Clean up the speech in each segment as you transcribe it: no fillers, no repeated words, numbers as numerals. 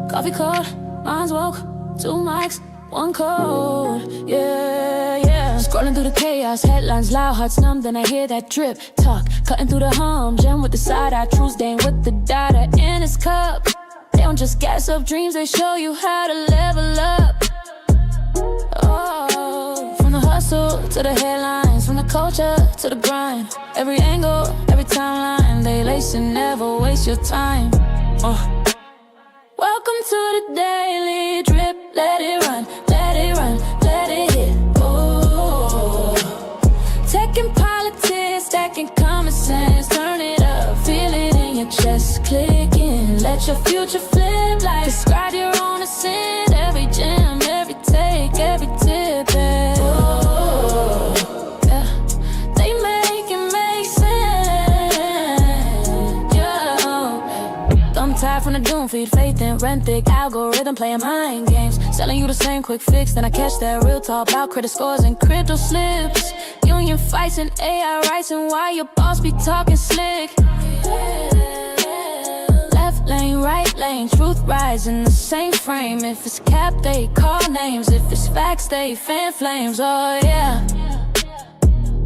coffee cold, mine's woke. 2 mics, 1 code. Yeah. Scrolling through the chaos, headlines loud, hearts numb. Then I hear that drip talk, cutting through the hum. Gem with the side eye, true stain with the data in his cup. They don't just gas up dreams, they show you how to level up. Oh, from the hustle to the headlines, from the culture to the grind. Every angle, every timeline, they lace and never waste your time. Welcome to the daily drip. Let it run, let it run, let it hit. Oh, tech and politics, stacking common sense. Turn it up, feel it in your chest, clicking. Let your future flip like describe your own ascent. Every gem, every take, every tip. Oh, yeah. They make it make sense. Yeah. I'm tired from the doom feed, faith in rent thick algorithm playing mind games, selling you the same quick fix. Then I catch that real talk about credit scores and crypto slips. Union fights and AI rights, and why your boss be talking slick. Left lane, right lane, truth rides in the same frame. If it's cap, they call names. If it's facts, they fan flames. Oh yeah.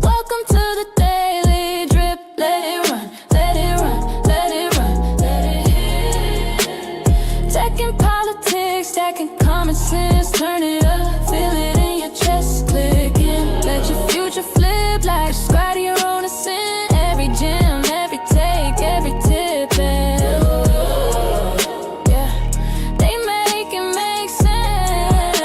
Welcome to the daily drip. Let it run, let it run, let it run, let it hit. Tech and politics, stacking common sense. Turn it up, feel it in your chest, clicking. Let your future flip like describe your own ascent. Every gem, every take, every tip. Yeah, they make it make sense.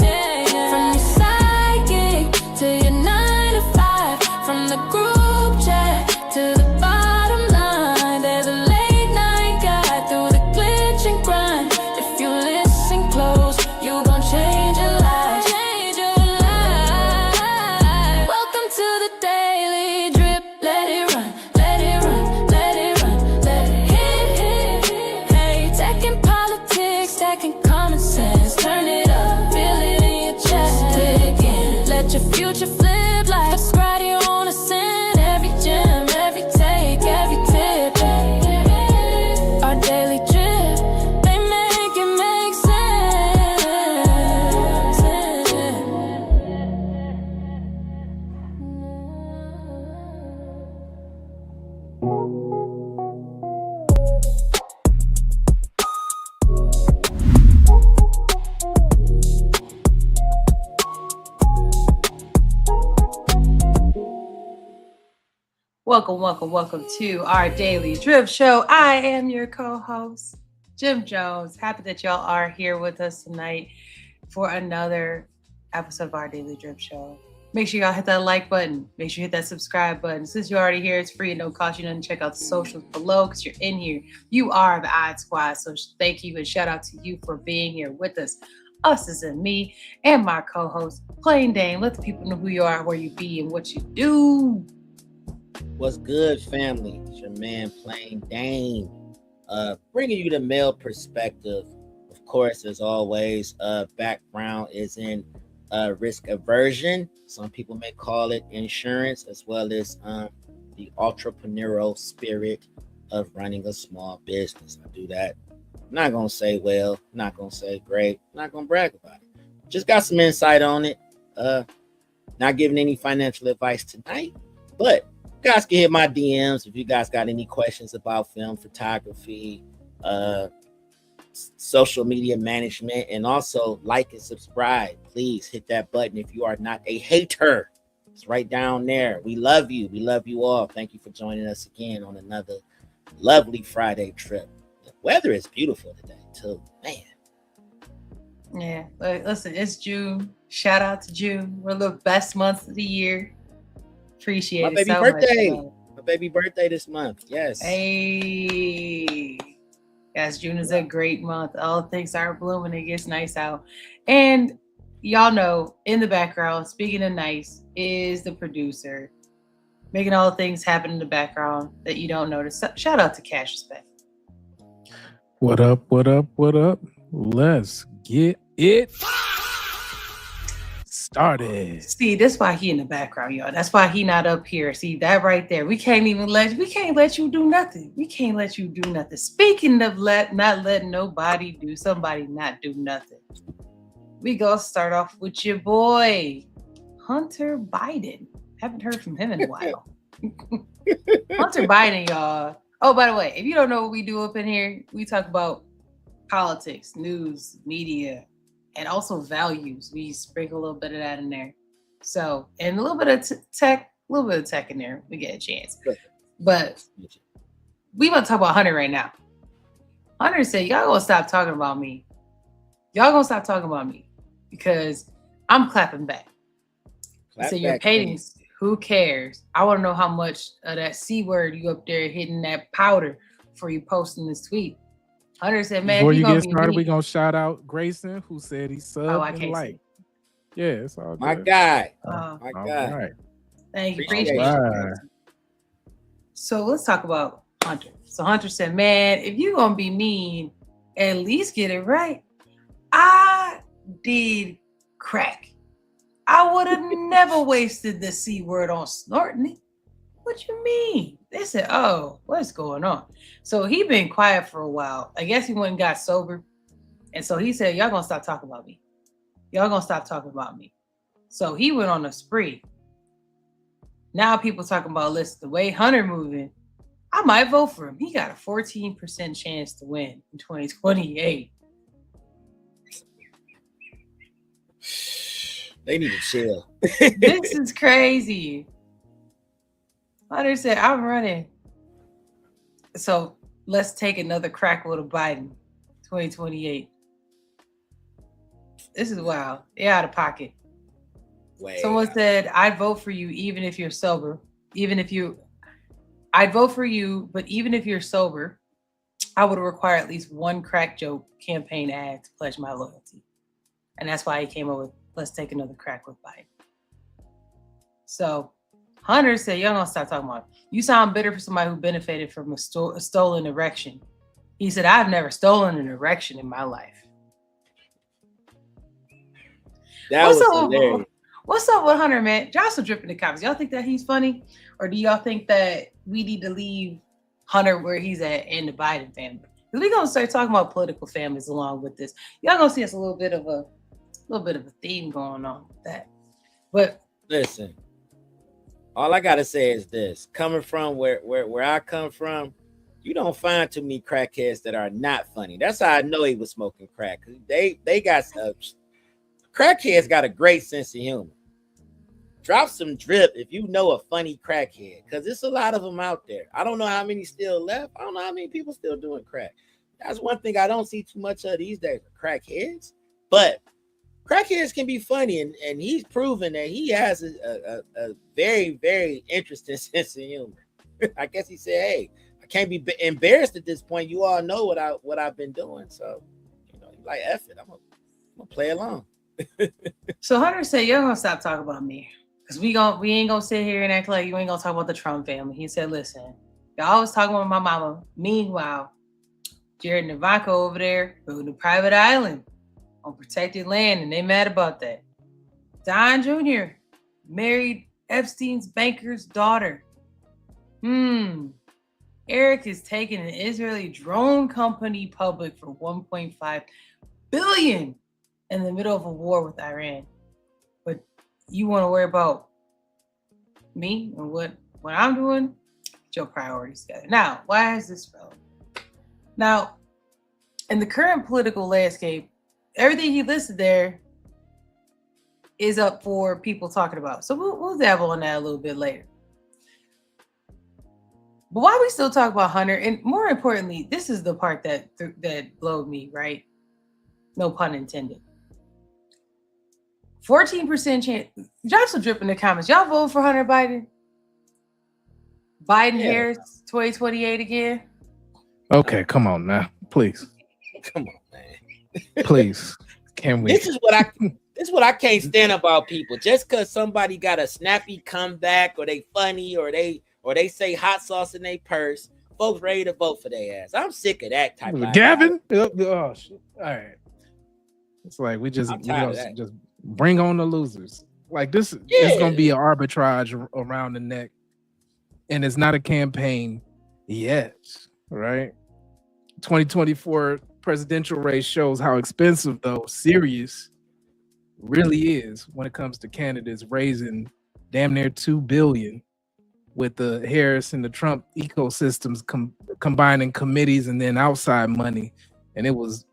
Yeah. From your side gig to your 9 to 5, from the group chat to the bottom line. There's a late night guide through the glitch and grind. If you listen close, you gon' change your life. Change your life. Welcome to the daily drip. Let it run, let it run, let it run, let it hit. Hey, tech and politics, stacking common sense. Turn it up, feel it in your chest, clicking. Let your future flip like describe your own ascent. Every gem, every take, every tip. Our daily drip, they make it make sense. Welcome to our daily drip show. I am your co-host, Jim Jones. Happy that y'all are here with us tonight for another episode of our daily drip show. Make sure y'all hit that like button. Make sure you hit that subscribe button. Since you're already here, it's free and don't cost you nothing. Check out the socials below because you're in here. You are the Odd Squad. So thank you and shout out to you for being here with us. Us is in me and my co-host, Plain Dane. Let the people know who you are, where you be, and what you do. What's good, family? It's your man, Plain Dane, bringing you the male perspective. Of course, as always, background is in risk aversion. Some people may call it insurance, as well as the entrepreneurial spirit of running a small business. I do that. I'm not going to say well, not going to say great, not going to brag about it. Just got some insight on it. Not giving any financial advice tonight, but you guys can hit my DMs if you guys got any questions about film, photography, social media management, and also like and subscribe. Please hit that button if you are not a hater. It's right down there. We love you. We love you all. Thank you for joining us again on another lovely Friday trip. The weather is beautiful today too, man. Yeah, listen, it's June. Shout out to June. We're the best month of the year. Appreciate my it baby so birthday. much. My baby birthday this month. Yes. Hey. Yes, June is a great month. All things are blooming. It gets nice out. And y'all know, in the background, speaking of nice, is the producer. Making all the things happen in the background that you don't notice. Shout out to Cash Respect. What up, what up, what up? Let's get it started. See, that's why he in the background, y'all. That's why he not up here. See that right there. We can't let you do nothing. We can't let you do nothing. Speaking of not letting nobody do somebody not do nothing. We gonna start off with your boy, Hunter Biden. Haven't heard from him in a while. Hunter Biden, y'all. Oh, by the way, if you don't know what we do up in here, we talk about politics, news, media, and also values. We sprinkle a little bit of that in there. So, and a little bit of tech in there. We get a chance. But we want to talk about Hunter right now. Hunter said, y'all gonna stop talking about me. Y'all gonna stop talking about me because I'm clapping back. So your patings, who cares? I want to know how much of that C word you up there hitting that powder before you posting this tweet. Hunter said, man, Before you get started, we're going to shout out Grayson, who said he subbed and liked. Yeah, it's all good. My guy. My guy. Right. Thank you. Appreciate you. So let's talk about Hunter. So Hunter said, man, if you're going to be mean, at least get it right. I did crack. I would have never wasted the C word on snorting it. What you mean? They said, oh, what's going on? So he been quiet for a while. I guess he went and got sober. And so he said, y'all gonna stop talking about me. Y'all gonna stop talking about me. So he went on a spree. Now people talking about, listen, the way Hunter moving, I might vote for him. He got a 14% chance to win in 2028. They need to chill. This is crazy. Hunter said, I'm running. So let's take another crack with a Biden 2028. This is wild. They're out of pocket. Someone said, I'd vote for you even if you're sober. I'd vote for you, but even if you're sober, I would require at least one crack joke campaign ad to pledge my loyalty. And that's why he came up with, let's take another crack with Biden. So Hunter said, y'all gonna stop talking about it. You sound bitter for somebody who benefited from a stolen erection. He said, I've never stolen an erection in my life. What's up with Hunter, man? Y'all still dripping the comments. Y'all think that he's funny? Or do y'all think that we need to leave Hunter where he's at and the Biden family? Because we're gonna start talking about political families along with this. Y'all gonna see us a little bit of a theme going on with that. But listen, all I gotta say is this: coming from where I come from, you don't find too many crackheads that are not funny. That's how I know he was smoking crack. They got crackheads got a great sense of humor. Drop some drip if you know a funny crackhead, because there's a lot of them out there. I don't know how many still left. I don't know how many people still doing crack. That's one thing I don't see too much of these days, crackheads. But crackheads can be funny, and he's proven that he has a very, very interesting sense of humor. I guess he said, hey, I can't be embarrassed at this point. You all know what I've been doing. So, like, F it. I'm gonna play along. So Hunter said, y'all gonna stop talking about me. Because we ain't gonna sit here and act like you ain't gonna talk about the Trump family. He said, listen, y'all always talking about my mama. Meanwhile, Jared and Ivanka over there building a private island on protected land, and they mad about that. Don Jr. married Epstein's banker's daughter. Eric is taking an Israeli drone company public for $1.5 billion in the middle of a war with Iran. But you want to worry about me and what I'm doing? Get your priorities together. Now, why is this relevant? Now, in the current political landscape, everything he listed there is up for people talking about. So we'll dabble on that a little bit later. But why we still talk about Hunter, and more importantly, this is the part that blowed me, right? No pun intended. 14% chance. Drop some drip in the comments. Y'all vote for Hunter Biden? Harris 2028 again? Okay, come on now. Please. Come on, man. Please. Can we? This is what I can't stand about people. Just because somebody got a snappy comeback, or they funny, or they say hot sauce in their purse, folks ready to vote for their ass. I'm sick of that type of Gavin? Oh, shit. All right. It's like we just Bring on the losers. Like this, it's gonna be an arbitrage around the neck, and it's not a campaign yet, right? 2024 presidential race shows how expensive, though serious, really is when it comes to candidates raising damn near $2 billion with the Harris and the Trump ecosystems combining committees and then outside money, and it was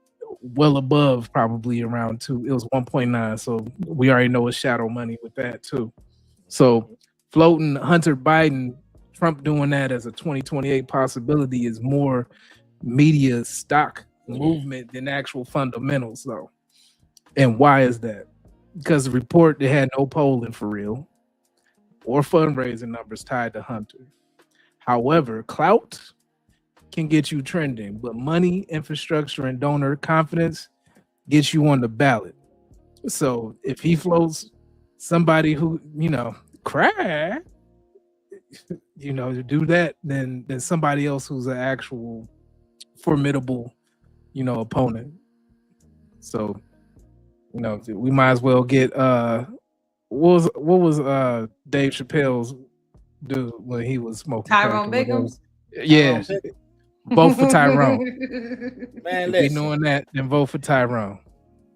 well above probably around 2. It was 1.9. So we already know it's shadow money with that too. So floating Hunter Biden, Trump doing that as a 2028 possibility is more media stock movement than actual fundamentals though. And why is that? Because the report, they had no polling for real or fundraising numbers tied to Hunter. However, clout can get you trending, but money, infrastructure, and donor confidence gets you on the ballot. So if he floats somebody who, crack, to do that, then somebody else who's an actual formidable, opponent. So, we might as well get what was Dave Chappelle's dude when he was smoking? Tyrone Biggums. Yeah. Vote for Tyrone. Man, if you knowing that, then vote for Tyrone.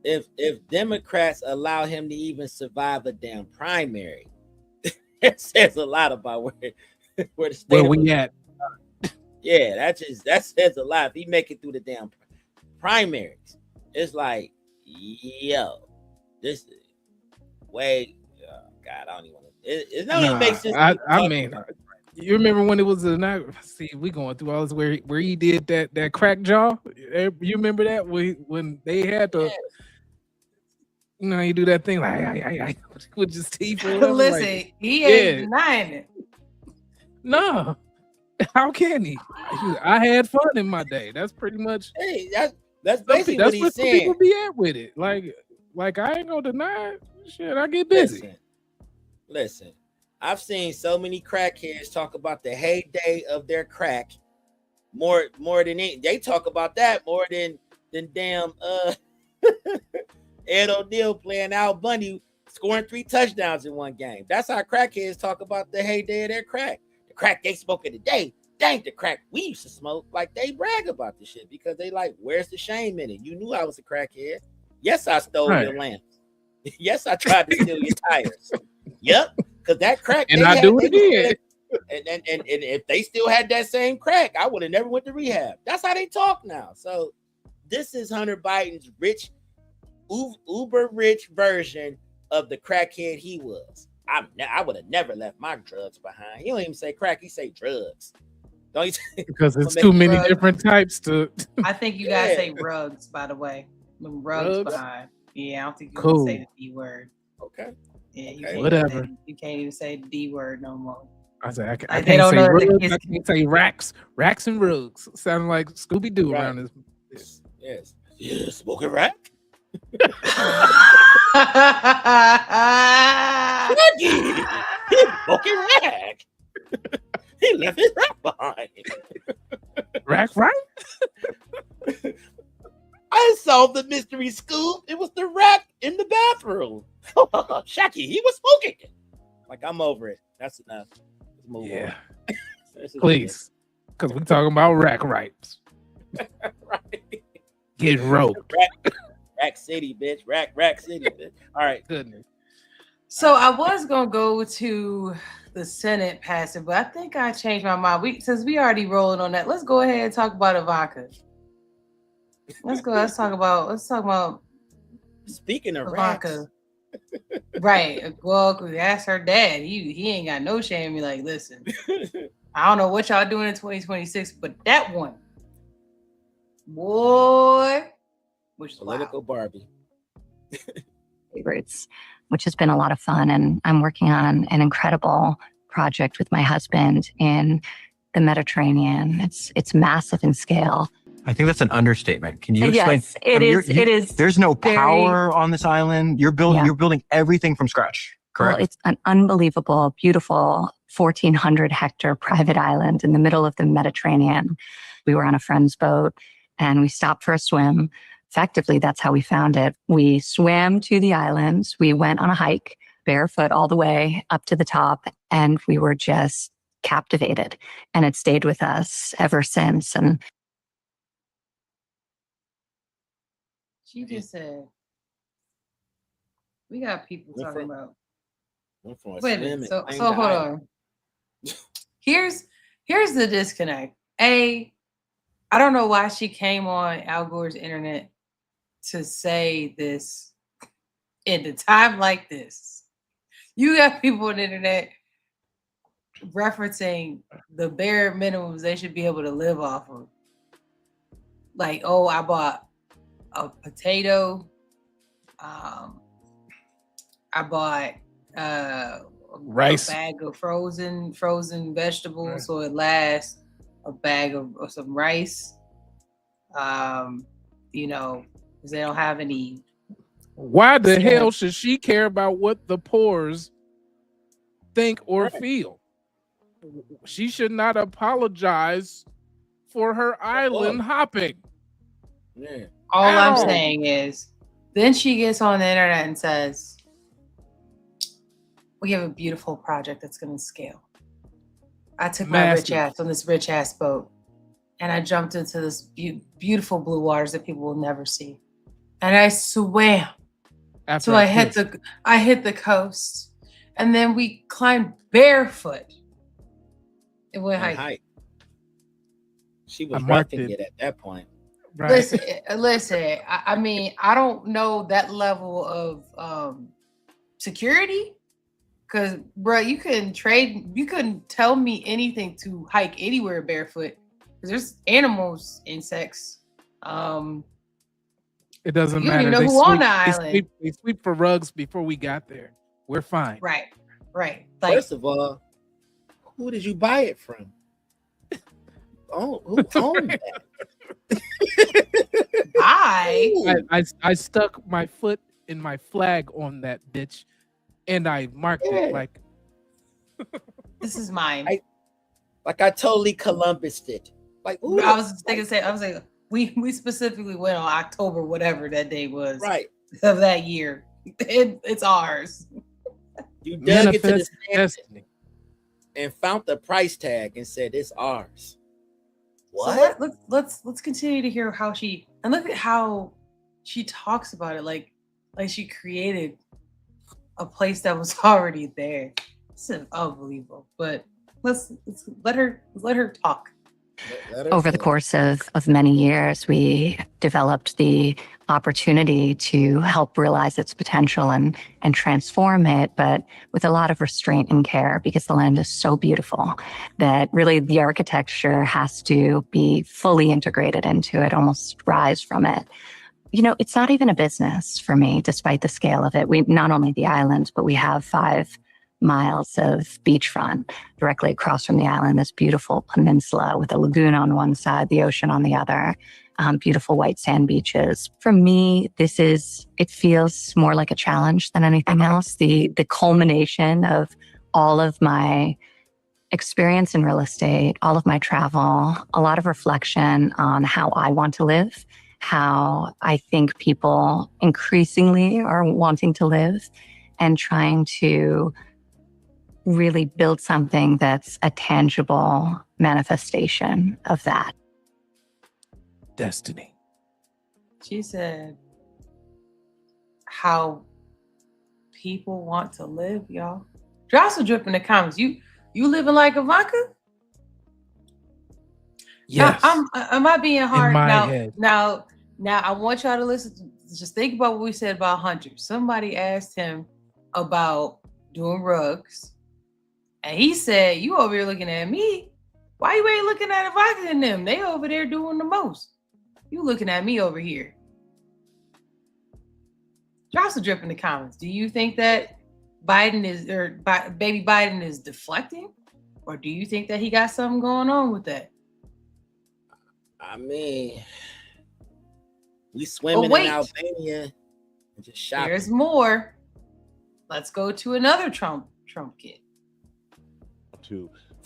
If Democrats allow him to even survive a damn primary, it says a lot about where the state where we at. Yeah, that says a lot. If he make it through the damn primaries, it's like, yo, this way. Oh God, I don't even want to. It not even makes sense. I mean. You remember when it was see, we going through all this where he did that crack jaw? You remember that when they had to, you do that thing like with his teeth. Listen, like, he ain't denying it. No, how can he? I had fun in my day. That's pretty much. Hey, that's basically what he's saying. People be at with it. Like I ain't gonna deny it. Shit, I get busy. Listen. I've seen so many crackheads talk about the heyday of their crack more than they talk about that more than damn Ed O'Neill playing Al Bundy scoring 3 touchdowns in one game. That's how crackheads talk about the heyday of their crack. The crack they smoking today, dang the crack we used to smoke. Like they brag about the shit because they like, where's the shame in it? You knew I was a crackhead. Yes, I stole your lamps. Yes, I tried to steal your tires. Yep. Because that crack, and I do it again. And if they still had that same crack, I would have never went to rehab. That's how they talk now. So this is Hunter Biden's rich, uber rich version of the crackhead he was. I would have never left my drugs behind. He don't even say crack; he say drugs. Don't you? Because it's too many different types to. I think you guys say rugs, by the way. Rugs behind. Yeah, I don't think you can say the D word. Okay. Yeah, whatever. You can't even say the D word no more. I say I can't say rugs. I can't say racks and rugs. Sounding like Scooby Doo around this. Yes. Yeah, smoking rack. Smoking rack. He left his rack behind. Rack, right? I solved the mystery, Scoop. It was the rack in the bathroom. Shacky, he was smoking it. Like, I'm over it. That's enough. Let's move on. Please. Because we're talking about rack rights. Right. Get roped. Rack City, bitch. Rack City, bitch. All right. Goodness. So I was going to go to the Senate passing, but I think I changed my mind. Since we already rolling on that, let's go ahead and talk about Ivanka. Let's talk about speaking of Ivanka. Right. Well, that's her dad. He ain't got no shame. Be like, listen, I don't know what y'all doing in 2026, but that one, boy, which is political Barbie. Favorites, which has been a lot of fun, and I'm working on an incredible project with my husband in the Mediterranean. It's massive in scale. I think that's an understatement. Can you explain? Yes, it is. There's no power on this island. You're building everything from scratch. Correct. Well, it's an unbelievable, beautiful 1,400 hectare private island in the middle of the Mediterranean. We were on a friend's boat and we stopped for a swim. effectively, that's how we found it. We swam to the islands. We went on a hike barefoot all the way up to the top, and we were just captivated. And it stayed with us ever since. And She just said, we got people talking about. Wait a minute. So hold on. Here's the disconnect. I don't know why she came on Al Gore's internet to say this in a time like this. You got people on the internet referencing the bare minimums they should be able to live off of. Like, oh, I bought a potato. I bought rice, a bag of frozen vegetables, right, so it lasts. A bag of some rice. You know, because they don't have any. Why the hell should she care about what the poors think or feel? She should not apologize for her island hopping. Yeah. All I'm saying is, then she gets on the internet and says, we have a beautiful project that's going to scale. I took my rich ass boat, and I jumped into this beautiful blue waters that people will never see. And I swam. So I hit the coast, and then we climbed barefoot. It went hiking. She was roughing it at that point. Right. Listen. I mean, I don't know that level of security, because, bro, you couldn't tell me anything to hike anywhere barefoot, because there's animals, insects. It doesn't matter. You don't even know who on the island. They sweep for rugs before we got there. We're fine. Right. Like, first of all, who did you buy it from? Oh, who owned that? I stuck my foot in my flag on that bitch, and I marked it like this is mine. I totally Columbused it. Like, ooh, I was like, we specifically went on October, whatever that day was, right, of that year. It's ours. You dug into the destiny and found the price tag and said it's ours. What? So let's continue to hear how she, and look at how she talks about it, like she created a place that was already there. This is unbelievable. But let's let her talk. Over the course of many years, we developed the opportunity to help realize its potential and transform it, but with a lot of restraint and care, because the land is so beautiful that really the architecture has to be fully integrated into it, almost rise from it. You know, it's not even a business for me, despite the scale of it. We not only the island, but we have 5 miles of beachfront directly across from the island, this beautiful peninsula with a lagoon on one side, the ocean on the other, beautiful white sand beaches. For me, it feels more like a challenge than anything else. The culmination of all of my experience in real estate, all of my travel, a lot of reflection on how I want to live, how I think people increasingly are wanting to live, and trying to really build something that's a tangible manifestation of that. Destiny. She said how people want to live, y'all. Drops will drip in the comments. You living like Ivanka? Yes. Am I being hard? In my head. Now I want y'all to listen. Just think about what we said about Hunter. Somebody asked him about doing rugs, and he said, "You over here looking at me? Why you ain't looking at Ivanka and them? They over there doing the most. You looking at me over here." Drops will drip in the comments. Do you think that baby Biden is deflecting, or do you think that he got something going on with that? I mean, we swimming in Albania and just shopping. There's more. Let's go to another Trump kid.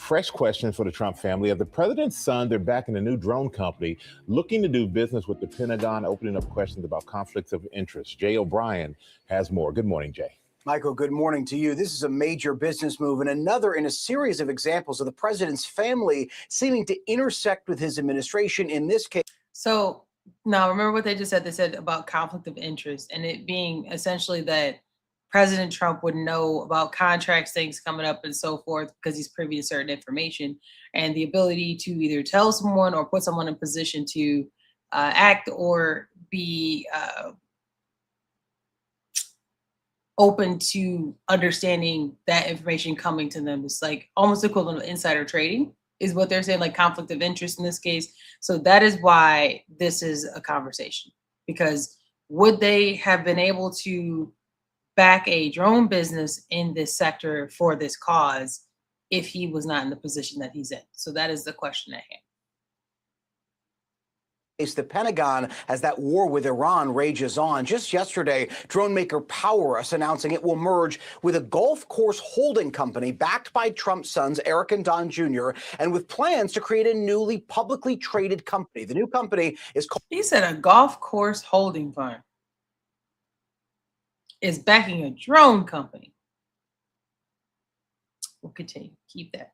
fresh question for the Trump family. Of the president's son, they're backing a new drone company looking to do business with the Pentagon, opening up questions about conflicts of interest. Jay O'Brien has more. Good morning, Jay. Michael, good morning to you. This is a major business move and another in a series of examples of the president's family seeming to intersect with his administration in this case. So now remember what they just said. They said about conflict of interest and it being essentially that President Trump would know about contracts, things coming up and so forth because he's privy to certain information, and the ability to either tell someone or put someone in position to act or be open to understanding that information coming to them. It's like almost equivalent of insider trading is what they're saying, like conflict of interest in this case. So that is why this is a conversation, because would they have been able to back a drone business in this sector for this cause if he was not in the position that he's in? So that is the question at hand. The Pentagon as that war with Iran rages on. Just yesterday, drone maker PowerUs announcing it will merge with a golf course holding company backed by Trump's sons, Eric and Don Jr., and with plans to create a newly publicly traded company. The new company is called... He said a golf course holding fund is backing a drone company. We'll continue. Keep that.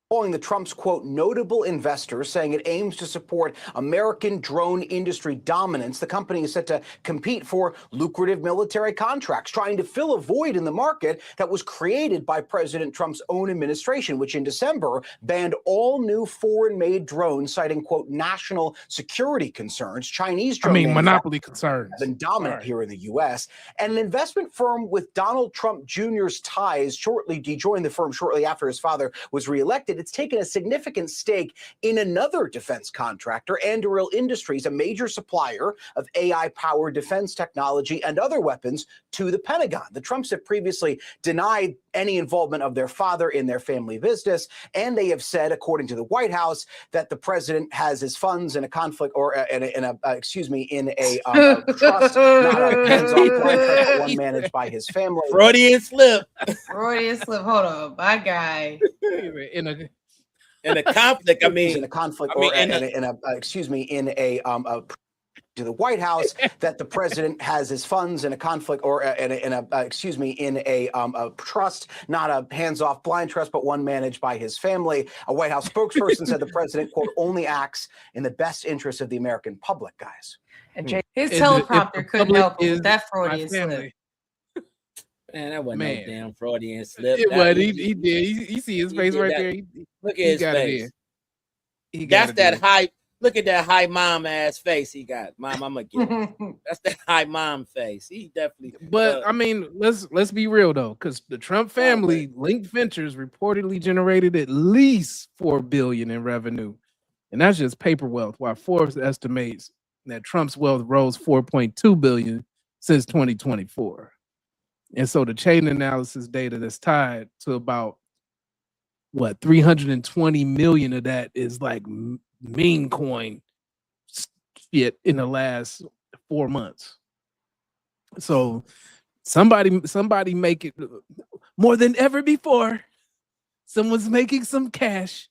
Calling the Trump's, quote, notable investors, saying it aims to support American drone industry dominance. The company is set to compete for lucrative military contracts, trying to fill a void in the market that was created by President Trump's own administration, which in December banned all new foreign-made drones, citing, quote, national security concerns. Chinese drone monopoly concerns have been dominant here in the U.S. And an investment firm with Donald Trump Jr.'s ties he joined the firm shortly after his father was reelected. It's taken a significant stake in another defense contractor, Anduril Industries, a major supplier of AI-powered defense technology and other weapons to the Pentagon. The Trumps have previously denied any involvement of their father in their family business, and they have said, according to the White House, that the president has his funds in a conflict or in a trust, not a hands-off blind trust, but one managed by his family. Freudian slip. Freudian slip. Hold on, my guy. In a conflict, I mean, in a conflict, or to the White House that the president has his funds in a conflict or in a trust, not a hands-off blind trust, but one managed by his family. A White House spokesperson said the president, quote, only acts in the best interest of the American public, guys. And his teleprompter couldn't help with that Freudian slip. Man, that wasn't no damn Freudian slip. But he did. You see his face right there. Look at his face. That's that high. Look at that high mom ass face he got. Mom, I'm gonna get it. That's that high mom face. He definitely. But I mean, let's be real though, because the Trump family, Link Ventures, reportedly generated at least $4 billion in revenue, and that's just paper wealth. While Forbes estimates that Trump's wealth rose 4.2 billion since 2024. And so the chain analysis data that's tied to about 320 million of that is like meme coin shit in the last 4 months. So somebody make it more than ever before. Someone's making some cash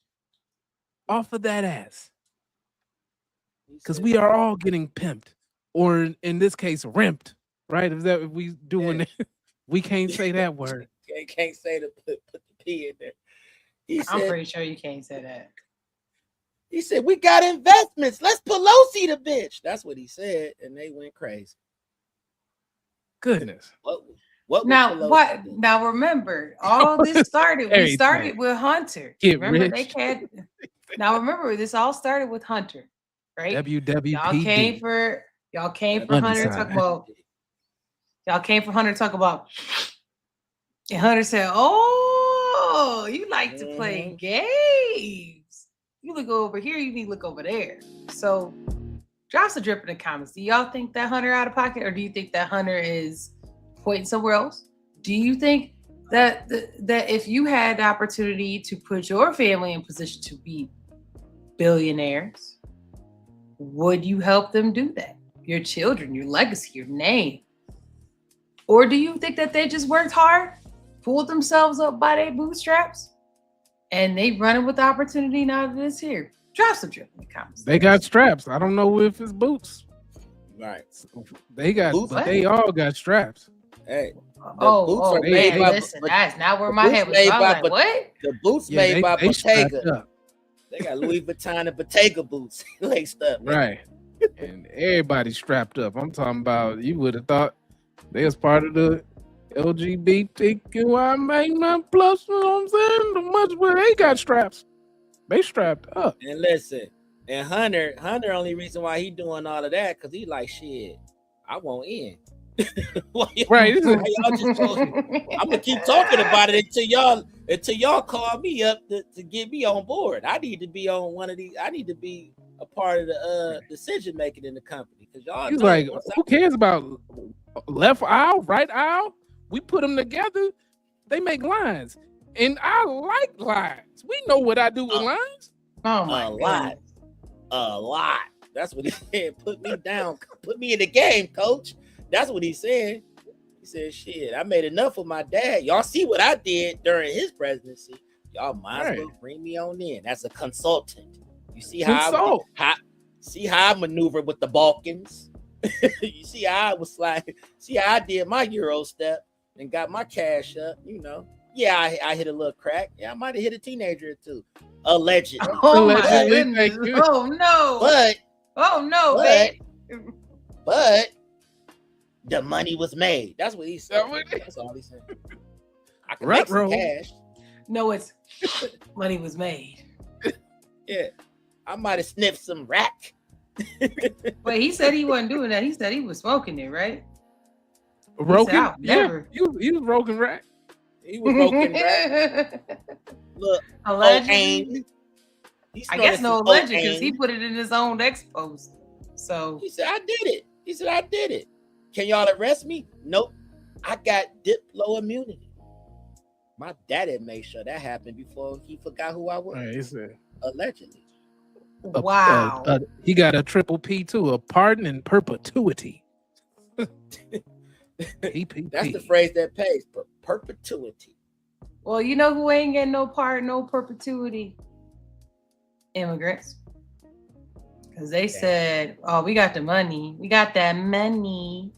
off of that ass. Because we are all getting pimped, or in this case, rimped, right? If we doing it. We can't say that word. Can't say put the P in there. I'm pretty sure you can't say that. He said, we got investments. Let's Pelosi the bitch. That's what he said. And they went crazy. Goodness. What now remember, all this started. We started with Hunter. Remember, now remember, this all started with Hunter, right? WWPD. Y'all came for Hunter to talk about. Y'all came for Hunter to talk about. And Hunter said, oh, you like to play games. You look over here, you need to look over there. So drop a drip in the comments. Do y'all think that Hunter out of pocket, or do you think that Hunter is pointing somewhere else? Do you think that that if you had the opportunity to put your family in position to be billionaires, would you help them do that? Your children, your legacy, your name. Or do you think that they just worked hard, pulled themselves up by their bootstraps, And they running with the opportunity now that it's here. Drop some drip in the comments. They got straps. I don't know if it's boots. Right. They got, Boots? but they all got straps. Hey. Man, listen, that's not where my head was. I was like, what? The boots made by Bottega. They got Louis Vuitton and Bottega boots laced up. Right. And everybody strapped up. I'm talking about, you would have thought they was part of the LGBTQI plus, you know what I'm saying? The much where they got straps. They strapped up. And listen, and Hunter only reason why he doing all of that, because he like, shit, I won't end. Right. I'm gonna keep talking about it until y'all call me up to get me on board. I need to be on one of these. I need to be a part of the decision making in the company, because y'all. He's like, who cares about left aisle, right aisle? We put them together. They make lines, and I like lines. We know what I do with lines. Oh my God, a lot. That's what he said. Put me down. Put me in the game, coach. That's what he said. He said, shit, I made enough of my dad. Y'all see what I did during his presidency. Y'all might as well bring me on in as a consultant. You see how I maneuvered with the Balkans. You see how I was like, see how I did my Euro step and got my cash up, you know. Yeah, I hit a little crack. Yeah, I might have hit a teenager or two. Allegedly. Oh my goodness. Oh no. But the money was made. That's what he said. That's all he said. I can make some cash. No, it's money was made. Yeah. I might have sniffed some rack. Wait, he said he wasn't doing that. He said he was smoking it, right? Roken? Yeah, he was roking rack. He was roking rack. Look, allegedly. I guess no alleged, because he put it in his own ex post. So he said, I did it. Can y'all arrest me? Nope. I got diplo immunity. My daddy made sure that happened before he forgot who I was. Right, he said. Allegedly. Wow. He got a triple P too, a pardon in perpetuity. PPP. That's the phrase that pays, perpetuity. Well, you know who ain't getting no pardon, no perpetuity? Immigrants. Because they said, oh, we got the money. We got that money.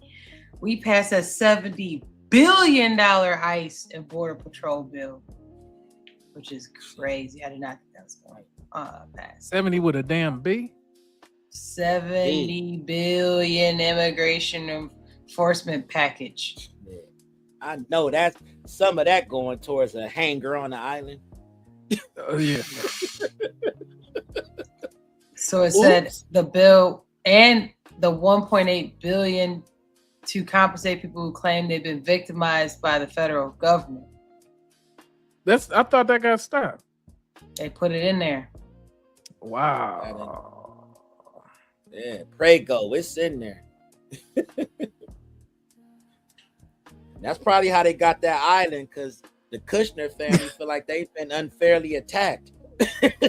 We passed a $70 billion ICE and Border Patrol bill, which is crazy. I did not think that was going to pass. 70 with a damn B? 70 billion immigration enforcement package. Yeah. I know that's some of that going towards a hangar on the island. Oh, yeah. So it said the bill and the 1.8 billion to compensate people who claim they've been victimized by the federal government. Oh. I thought that got stopped. They put it in there. Wow. Yeah, Prego, it's in there. That's probably how they got that island, because the Kushner family feel like they've been unfairly attacked.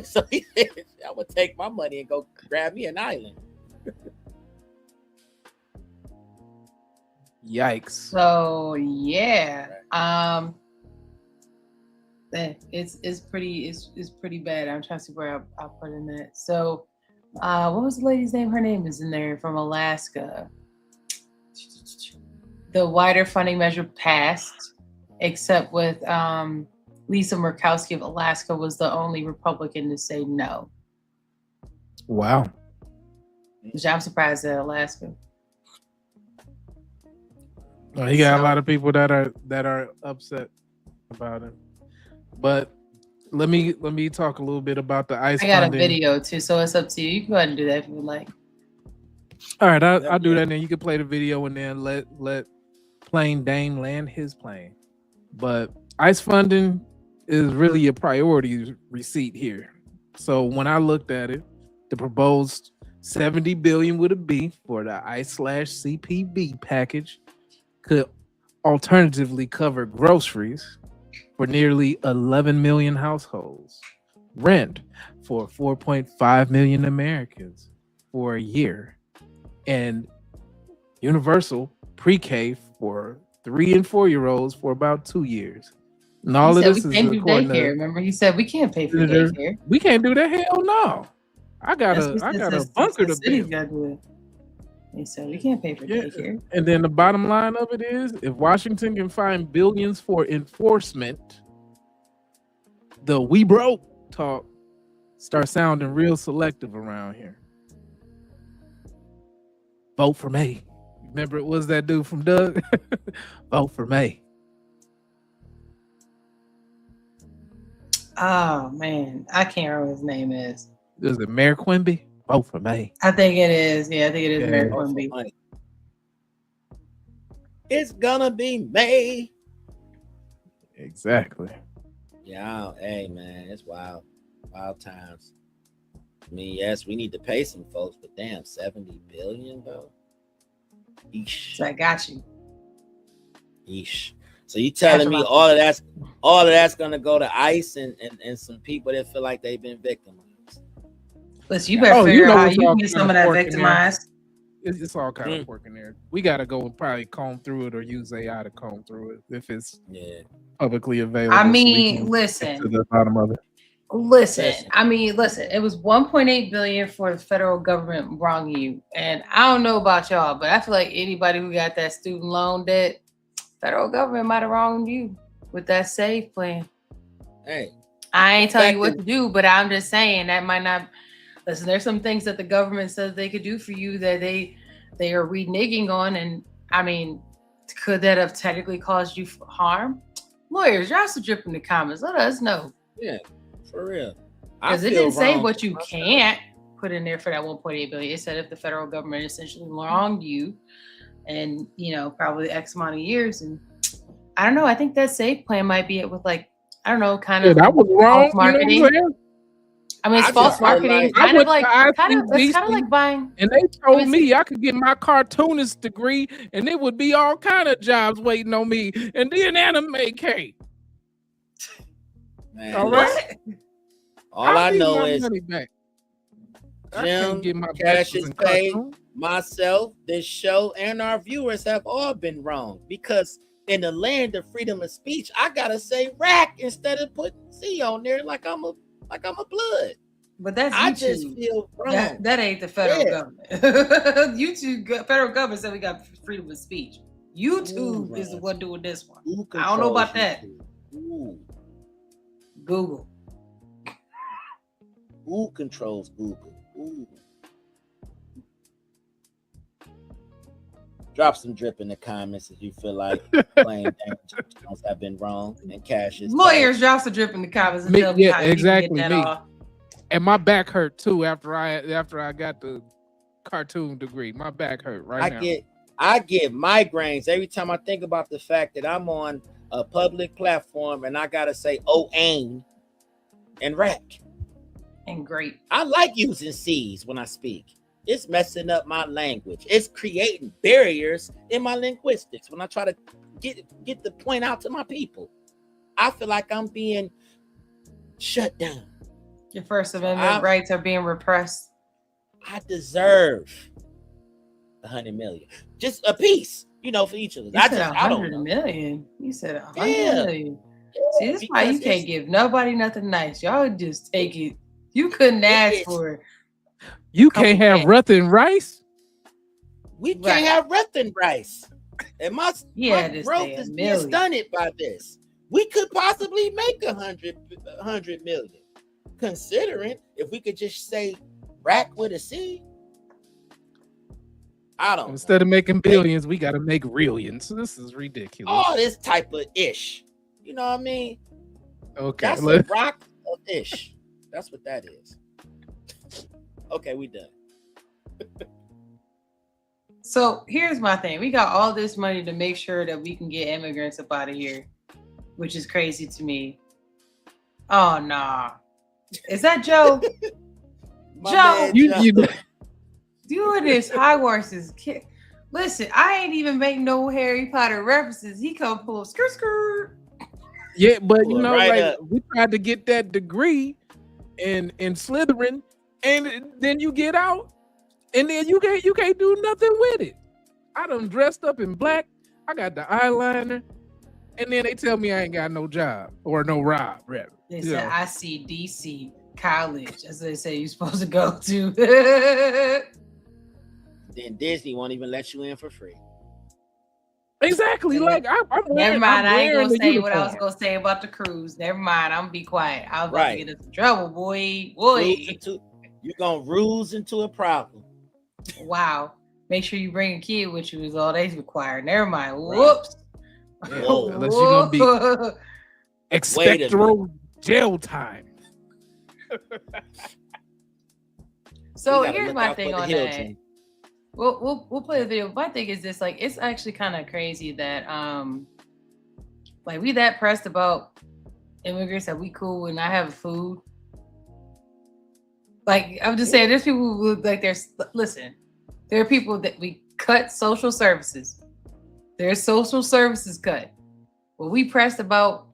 So he said, I would take my money and go grab me an island. Yikes. So yeah. It's pretty bad. I'm trying to see where I'll put in that. So what was the lady's name? Her name is in there, from Alaska. The wider funding measure passed, except with Lisa Murkowski of Alaska was the only Republican to say no. Wow. Which I'm surprised at Alaska. Well, he got a lot of people that are upset about it. But let me talk a little bit about the ICE. I got funding. a video too, so it's up to you. You can go ahead and do that if you would like. All right, I'll do that, and then you can play the video and then let Plain Dane land his plane. But ICE funding is really a priority receipt here. So when I looked at it, the proposed $70 billion with a B for the ICE/CPB package could alternatively cover groceries for nearly 11 million households, rent for 4.5 million Americans for a year, and universal pre-K for 3 and 4 year olds for about 2 years. And all He of said this we is can't do according daycare. to Remember, he said we can't pay for daycare. we can't do that. Hell no. I got That's a bunker to city's build. got to do it. He said we can't pay for Yeah. daycare. And then the bottom line of it is, if Washington can find billions for enforcement, the we broke talk start sounding real selective around here. Vote for May. Remember, it was that dude from Doug? Vote for May. Oh man, I can't remember what his name is. Is it Mayor Quimby? Vote for May. I think it is. Yeah, I think it is Yeah. Mayor Quimby. It's gonna be May. Exactly. Yeah, hey man, it's wild times. I mean, yes, we need to pay some folks, but damn, 70 billion though. Eesh. So I got you. Eesh. So you telling me all of that's gonna go to ICE and some people that feel like they've been victimized. Listen, you better figure out how it's you all can get kind some of of that pork in there. victimized. It's all kind of working there. We got to go and probably comb through it or use AI to comb through it if it's publicly available. I so we mean, can listen. get to the bottom of it. Listen, it was 1.8 billion for the federal government wrong you. And I don't know about y'all, but I feel like anybody who got that student loan debt, federal government might have wronged you with that save plan. Hey, I ain't telling you what to do, but I'm just saying that might not. Listen, there's some things that the government says they could do for you that they are reneging on, and I mean, could that have technically caused you harm? Lawyers, y'all should drip in the comments. Let us know. Yeah, for real. Because it didn't say what you can't put in there for that 1.8 billion. It said if the federal government essentially wronged you, and probably X amount of years, and I don't know. I think that save plan might be it with kind of that was wrong. marketing. You know what I'm saying? I mean, it's false marketing. Kind of like buying. And they told me I could get my cartoonist degree, and it would be all kind of jobs waiting on me, and then anime came. Man, all right. All I know is Jim, get my cash is paid. Myself, this show, and our viewers have all been wrong because in the land of freedom of speech, I gotta say rack instead of putting C on there like I'm a blood. But that's I YouTube. Just feel wrong. That ain't the federal government. YouTube, federal government said we got freedom of speech. YouTube is the one doing this one. I don't know about that. Google. Who controls Google? Ooh. Drop some drip in the comments if you feel like playing Jones have been wrong and cash is lawyers. Drop some drip in the comments and tell me how exactly you can get that off. And my back hurt too after I got the cartoon degree. My back hurt now. I get migraines every time I think about the fact that I'm on a public platform and I gotta say aim and rack. And great. I like using C's when I speak. It's messing up my language. It's creating barriers in my linguistics when I try to get the point out to my people. I feel like I'm being shut down. Your First Amendment rights are being repressed. I deserve 100 million, just a piece, for each of us. You said 100 million. You said 100 million. See, this is why you can't give nobody nothing nice. Y'all just take it. You couldn't ask for it. You can't have Ruth and Rice. We can't have Ruth and Rice. And my growth is being stunted by this. We could possibly make 100 million. Considering if we could just say rack with a C. I don't Instead of making billions, we got to make realions. So this is ridiculous. All this type of ish. You know what I mean? Okay. That's a rock of ish. That's what that is. Okay, we done. So here's my thing. We got all this money to make sure that we can get immigrants up out of here, which is crazy to me. Oh, nah. Is that Joe? Joe, you doing this high horses. Listen, I ain't even make no Harry Potter references. He come pull skirt. Yeah, but we tried to get that degree in Slytherin, and then you get out, and then you can't do nothing with it. I done dressed up in black. I got the eyeliner, and then they tell me I ain't got no job or no rob. Rather. They said I see DC college. That's what they say you're supposed to go to. Then Disney won't even let you in for free. Exactly. Like I'm never mind. I ain't gonna say uniform. what I was gonna say about the cruise. Never mind. I'm gonna be quiet. I was about to get into trouble, boy. You're gonna ruse into a problem. Wow. Make sure you bring a kid with you is all they require. Never mind. Whoops. Yeah, unless you're gonna be expectoral jail time. So here's my thing on that. We'll play the video. My thing is this, like, it's actually kind of crazy that like we that pressed about immigrants that we cool and I have food. Like, I'm just saying, there's people who like listen, there are people that we cut social services. There's social services cut. Well, we pressed about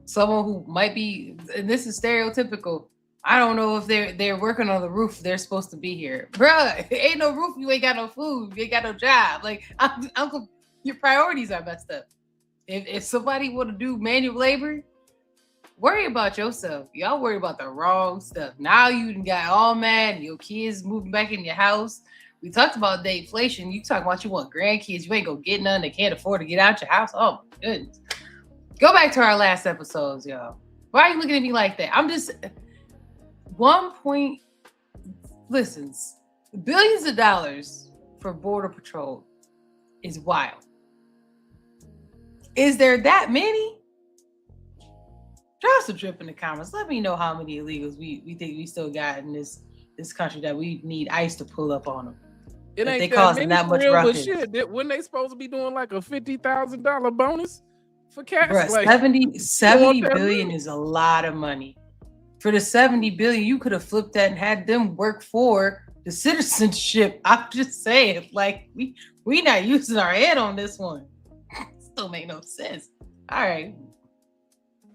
someone who might be, and this is stereotypical. I don't know if they're working on the roof. They're supposed to be here, bruh. Ain't no roof. You ain't got no food. You ain't got no job. Like, Uncle, your priorities are messed up. If somebody want to do manual labor, worry about yourself. Y'all worry about the wrong stuff. Now you got all mad. And your kids moving back in your house. We talked about the inflation. You talking about you want grandkids. You ain't gonna get none. They can't afford to get out your house. Oh my goodness. Go back to our last episodes, y'all. Why are you looking at me like that? I'm just listen, billions of dollars for Border Patrol is wild. Is there that many? Drop some drip in the comments. Let me know how many illegals we think we still got in this country that we need ICE to pull up on them. It ain't they causing that much ruckus. Shit, when they supposed to be doing like a $50,000 bonus for cats? Bruh, like 70 billion is a lot of money. For the 70 billion, you could have flipped that and had them work for the citizenship. I'm just saying, like, we not using our head on this one. Still make no sense. All right.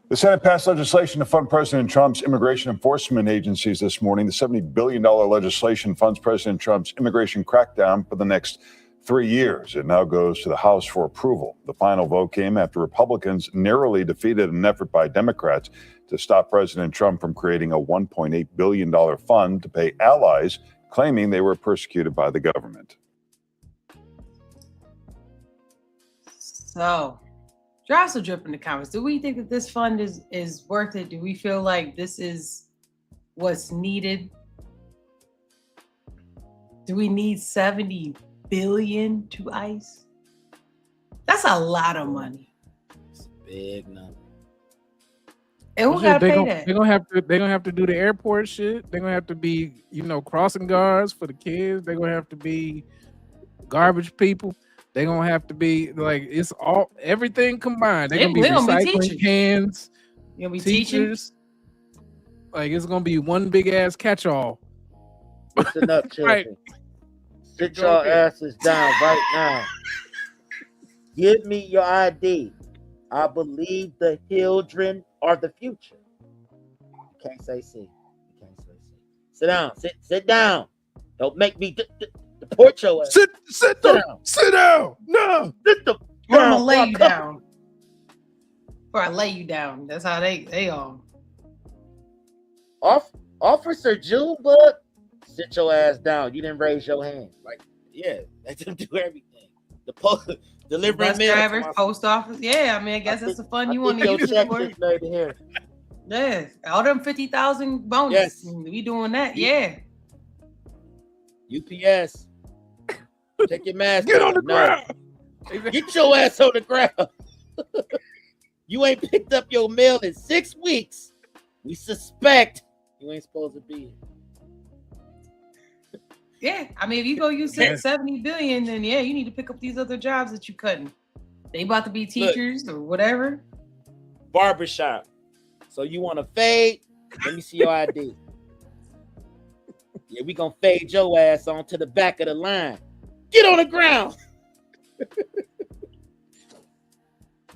The Senate passed legislation to fund President Trump's immigration enforcement agencies this morning. The $70 billion legislation funds President Trump's immigration crackdown for the next 3 years. It now goes to the House for approval. The final vote came after Republicans narrowly defeated an effort by Democrats to stop President Trump from creating a $1.8 billion fund to pay allies claiming they were persecuted by the government. So, drop some drip in the comments. Do we think that this fund is worth it? Do we feel like this is what's needed? Do we need 70 billion to ICE? That's a lot of money. It's a big number. And who gotta pay that? They're gonna have to do the airport shit. They're gonna have to be, crossing guards for the kids. They're gonna have to be garbage people. They're gonna have to be like, it's all everything combined. They're gonna be recycling cans. You're gonna be teachers. Like, it's gonna be one big ass catch-all. Listen up, children. Right. Sit your asses down right now. Give me your ID. I believe the children are the future. You can't say C. You can't say C. Sit down. Sit down. Don't make me deport your ass. Sit down. Sit down. No. Sit the I'm gonna lay you down. Or I lay you down. That's how they Officer Junebug, sit your ass down. You didn't raise your hand. Like, yeah, let them do everything. The delivering bus drivers, post office. Yeah, I mean, I guess that's the fun you want to use it for. Yeah, all them 50,000 bonus. Yes. We doing that. Yeah. UPS. Take your mask. Get on the ground. Get your ass on the ground. You ain't picked up your mail in 6 weeks. We suspect you ain't supposed to be here. Yeah, I mean, if you go use 70 billion, then yeah, you need to pick up these other jobs that you couldn't. They about to be teachers or whatever. Barbershop. So you want to fade? Let me see your ID. Yeah, we gonna fade your ass onto the back of the line. Get on the ground.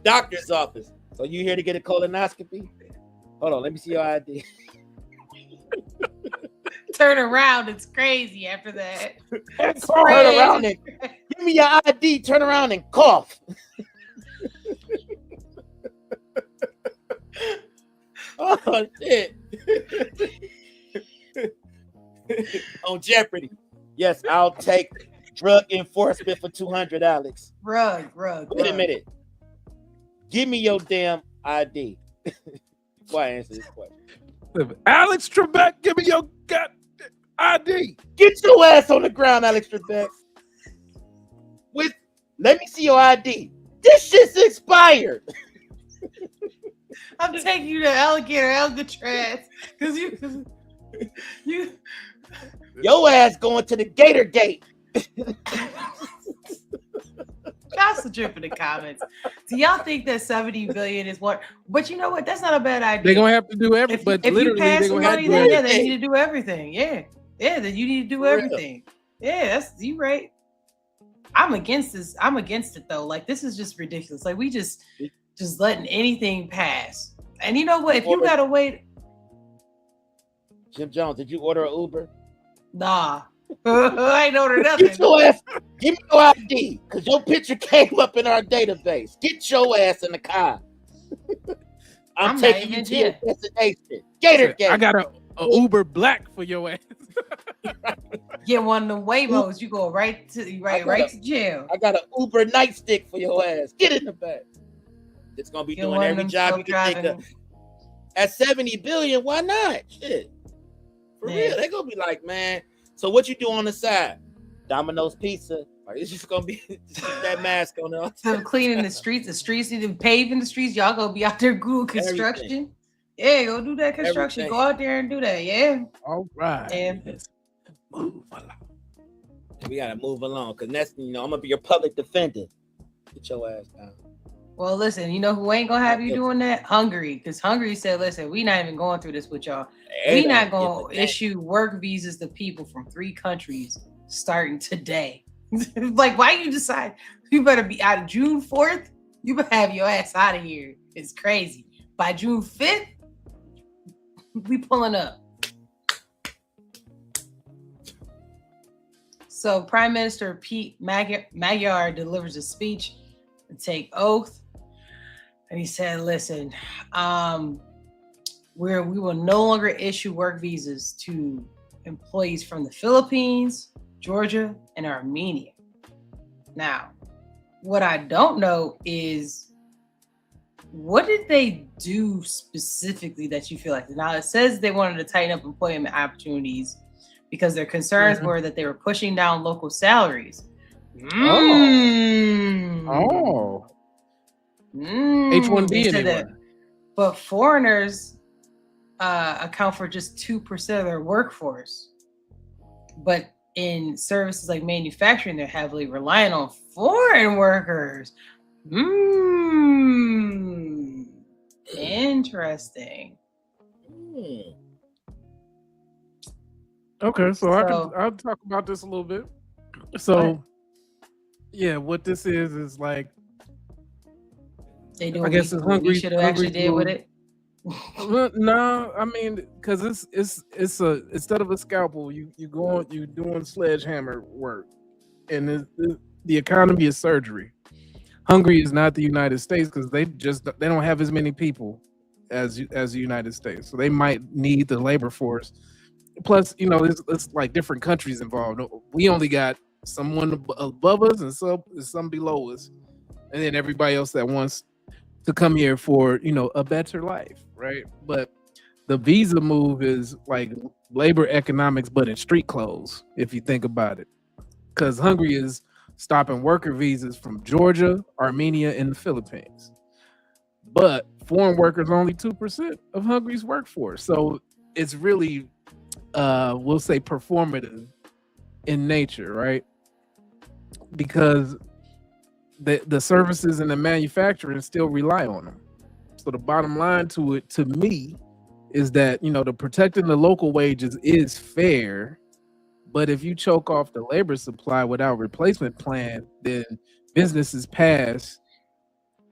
Doctor's office. So you here to get a colonoscopy? Hold on, let me see your ID. Turn around, it's crazy after that. Turn around and give me your ID. Turn around and cough. Oh shit. On Jeopardy. Yes, I'll take drug enforcement for 200, Alex. Rug. Wait a minute. Give me your damn ID. Before I answer this question. Alex Trebek, give me your ID. Get your ass on the ground, Alex Trebek. Let me see your ID. This shit's expired. I'm taking you to Alcatraz because you your ass going to the Gator Gate. That's the drip in the comments. Do y'all think that 70 billion is what? But you know what? That's not a bad idea. They're gonna have to do everything. If you pass the money, then everything. they need to do everything. Yeah, then you need to do everything. Yeah, that's you right. I'm against this. I'm against it though. Like this is just ridiculous. Like we just letting anything pass. And you know what? If you gotta wait, Jim Jones, did you order an Uber? Nah, I ain't ordered nothing. Get your ass. Give me your ID, cause your picture came up in our database. Get your ass in the car. I'm taking you to your destination. Gator Gate. I got a Uber Black for your ass. Get one of the Waymos. You go right to jail. I got an Uber nightstick for your ass. Get in the back. It's gonna be doing every job you can think of. At 70 billion, why not? Shit. For real. They're gonna be like, man. So what you do on the side? Domino's Pizza. Like, it's just gonna be just that mask on there. So cleaning the streets, even paving the streets. Y'all gonna be out there doing construction. Everything. Yeah, go do that construction. Everything. Go out there and do that. Yeah. All right. And move along. We gotta move along because that's I'm gonna be your public defender. Get your ass down. Well, listen, you know who ain't gonna have you doing that? Hungary, because Hungary said, "Listen, we not even going through this with y'all. We not gonna issue work visas to people from 3 countries starting today." Like, why you decide you better be out of June 4th? You better have your ass out of here. It's crazy. By June 5th, we pulling up. So Prime Minister Pete Magyar delivers a speech to take oath. And he said, listen, we will no longer issue work visas to employees from the Philippines, Georgia, and Armenia. Now, what I don't know is what did they do specifically that you feel like? Now, it says they wanted to tighten up employment opportunities because their concerns were that they were pushing down local salaries. H-1B anyway. But foreigners account for just 2% of their workforce. But in services like manufacturing, they're heavily reliant on foreign workers. Interesting. Okay, so I'll talk about this a little bit. So, yeah, what this is like. They do. I guess it's Hungary. Should have actually did with it. No, I mean, because it's instead of a scalpel, you doing sledgehammer work, and the economy is surgery. Hungary is not the United States because they don't have as many people as the United States, so they might need the labor force. Plus, it's like different countries involved. We only got someone above us and some below us, and then everybody else that wants to come here for a better life, right? But the visa move is like labor economics, but in street clothes, if you think about it, because Hungary is stopping worker visas from Georgia, Armenia, and the Philippines. But foreign workers are only 2% of Hungary's workforce, so it's really we'll say performative in nature, right? Because the services and the manufacturing still rely on them. So the bottom line to it, to me, is that the protecting the local wages is fair, but if you choke off the labor supply without replacement plan, then businesses pass,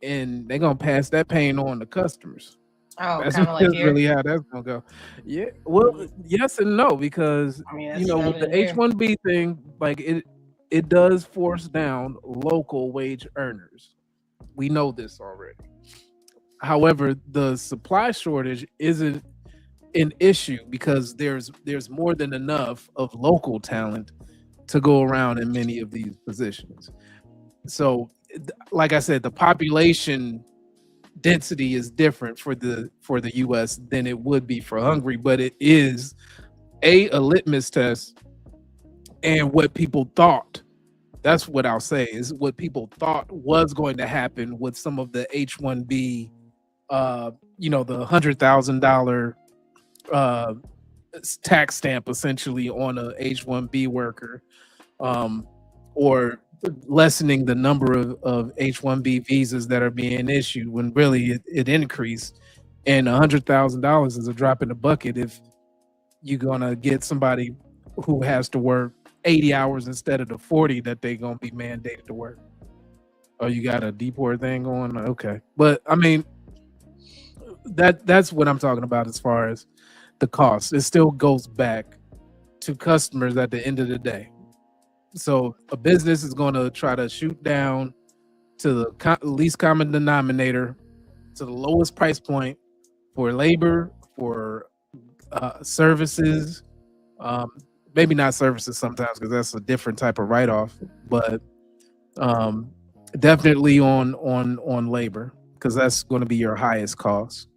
and they're gonna pass that pain on to customers. Oh, that's really how that's gonna go. Yeah, well, yes and no, because with the H-1B thing, like it does force down local wage earners. We know this already. However, the supply shortage isn't an issue because there's more than enough of local talent to go around in many of these positions. So, like I said, the population density is different for the US than it would be for Hungary, but it is a litmus test, and what people thought. That's what I'll say is what people thought was going to happen with some of the H-1B, the $100,000 tax stamp essentially on a H-1B worker, or lessening the number of H-1B visas that are being issued, when really it increased. And $100,000 is a drop in the bucket if you're gonna get somebody who has to work 80 hours instead of the 40 that they're gonna be mandated to work. Oh, you got a deport thing going? Okay. But I mean, that's what I'm talking about as far as the cost. It still goes back to customers at the end of the day. So a business is going to try to shoot down to the least common denominator, to the lowest price point for labor, for services, maybe not services sometimes because that's a different type of write-off, but definitely on labor, because that's going to be your highest cost.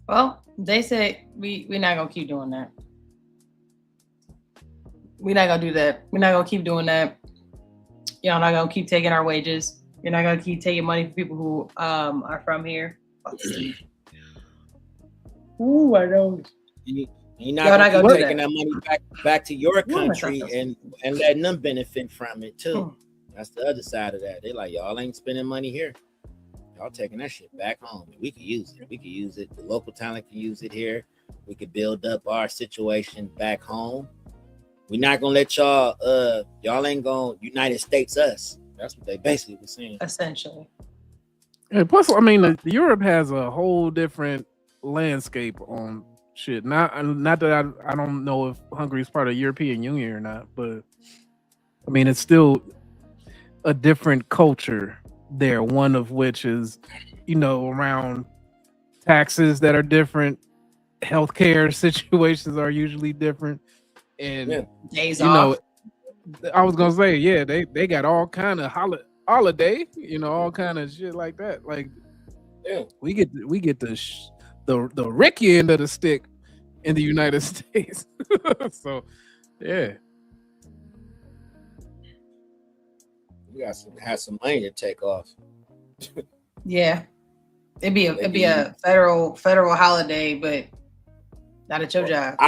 Well, they say we're not gonna keep doing that. We're not gonna do that. We're not gonna keep doing that. Y'all not gonna keep taking our wages. You're not gonna keep taking money from people who are from here. Ooh, I know. You're not gonna taking that money back to your country and letting them benefit from it too. That's the other side of that. They like, y'all ain't spending money here. Y'all taking that shit back home. We could use it. We could use it. The local talent can use it here. We could build up our situation back home. We're not gonna let y'all. Y'all ain't gonna United States us. That's what they basically were saying. Essentially. And plus, I mean, Europe has a whole different landscape on shit. Not that I don't know if Hungary is part of the European Union or not, but I mean, it's still a different culture there, one of which is, around taxes that are different, healthcare situations are usually different, and days off. I was gonna say, yeah, they got all kind of holiday, all kind of shit like that. Like, we get the Ricky end of the stick in the United States. So, yeah. We have some money to take off. Yeah, it'd be a federal holiday, but not at your job.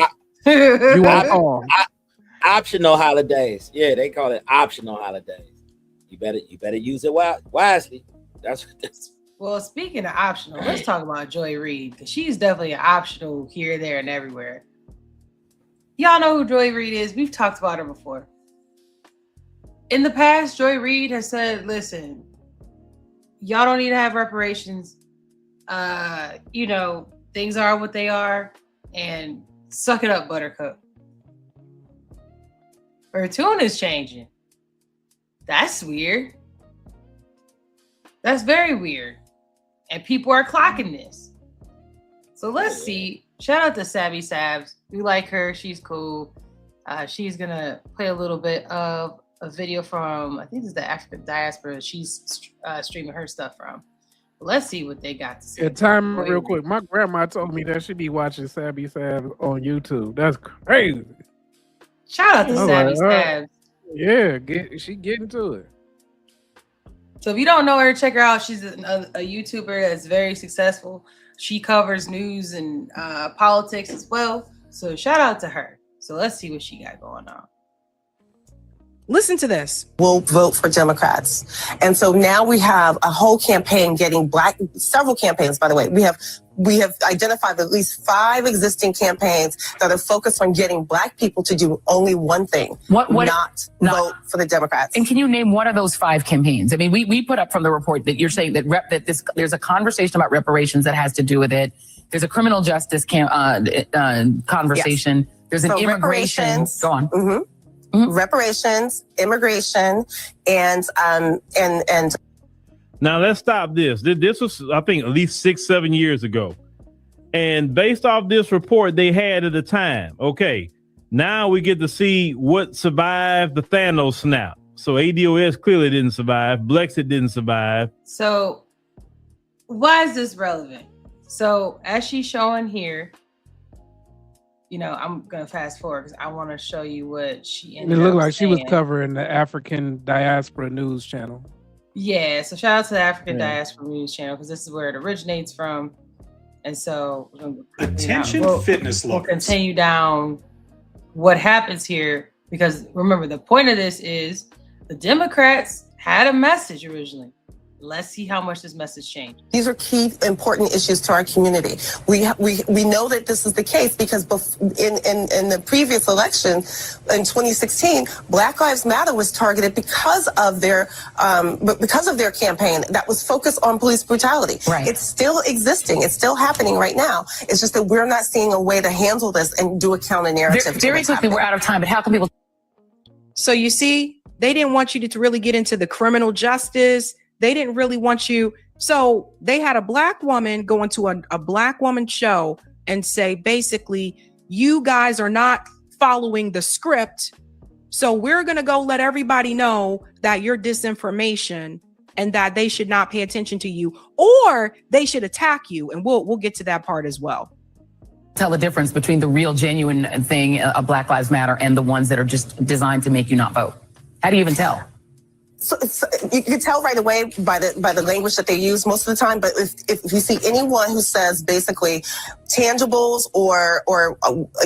Optional holidays. Yeah, they call it optional holidays. You better use it wisely. That's. Well, speaking of optional, let's talk about Joy Reid, because she's definitely an optional here, there, and everywhere. Y'all know who Joy Reid is. We've talked about her before. In the past, Joy Reid has said, listen, y'all don't need to have reparations. Things are what they are, and suck it up, Buttercup. Her tune is changing. That's weird. That's very weird. And people are clocking this. So let's see. Shout out to Savvy Sabs. We like her. She's cool. She's going to play a little bit of a video from, I think it's the African diaspora she's streaming her stuff from. Let's see what they got to say. Yeah, time real quick. My grandma told me that she be watching Savvy Sabs on YouTube. That's crazy. Shout out to Savvy Sabs. Yeah, she getting to it. So if you don't know her, check her out. She's a YouTuber that's very successful. She covers news and politics as well. So shout out to her. So let's see what she got going on. Listen to this. We'll vote for Democrats. And so now we have a whole campaign getting several campaigns, by the way. We have identified at least 5 existing campaigns that are focused on getting Black people to do only one thing, not vote for the Democrats. And can you name one of those 5 campaigns? I mean, we put up from the report that you're saying that there's a conversation about reparations that has to do with it. There's a criminal justice conversation. Yes. There's an immigration. Go on. Mm-hmm. reparations, immigration, and Now let's stop this. This was, I think, at least 6-7 years ago. And based off this report they had at the time, okay, now we get to see what survived the Thanos snap. So ADOS clearly didn't survive. Blexit didn't survive. So why is this relevant? So as she's showing here, you know, I'm going to fast forward because I want to show you what she ended up saying. It looked like she was covering the African Diaspora News Channel. Yeah, so shout out to the African Diaspora News Channel because this is where it originates from. And so attention fitness we'll continue down what happens here because remember, the point of this is the Democrats had a message originally. Let's see how much this message changed. These are key, important issues to our community. We know that this is the case because in the previous election in 2016, Black Lives Matter was targeted because of their campaign that was focused on police brutality. Right. It's still existing. It's still happening right now. It's just that we're not seeing a way to handle this and do a counter narrative. Very quickly, we're out of time, but how can people? So you see, they didn't want you to really get into the criminal justice. They didn't really want you. So they had a Black woman go into a Black woman show and say, basically, you guys are not following the script. So we're going to go let everybody know that you're disinformation and that they should not pay attention to you or they should attack you. And we'll get to that part as well. Tell the difference between the real genuine thing of Black Lives Matter and the ones that are just designed to make you not vote. How do you even tell? So you can tell right away by the language that they use most of the time. But if you see anyone who says basically tangibles or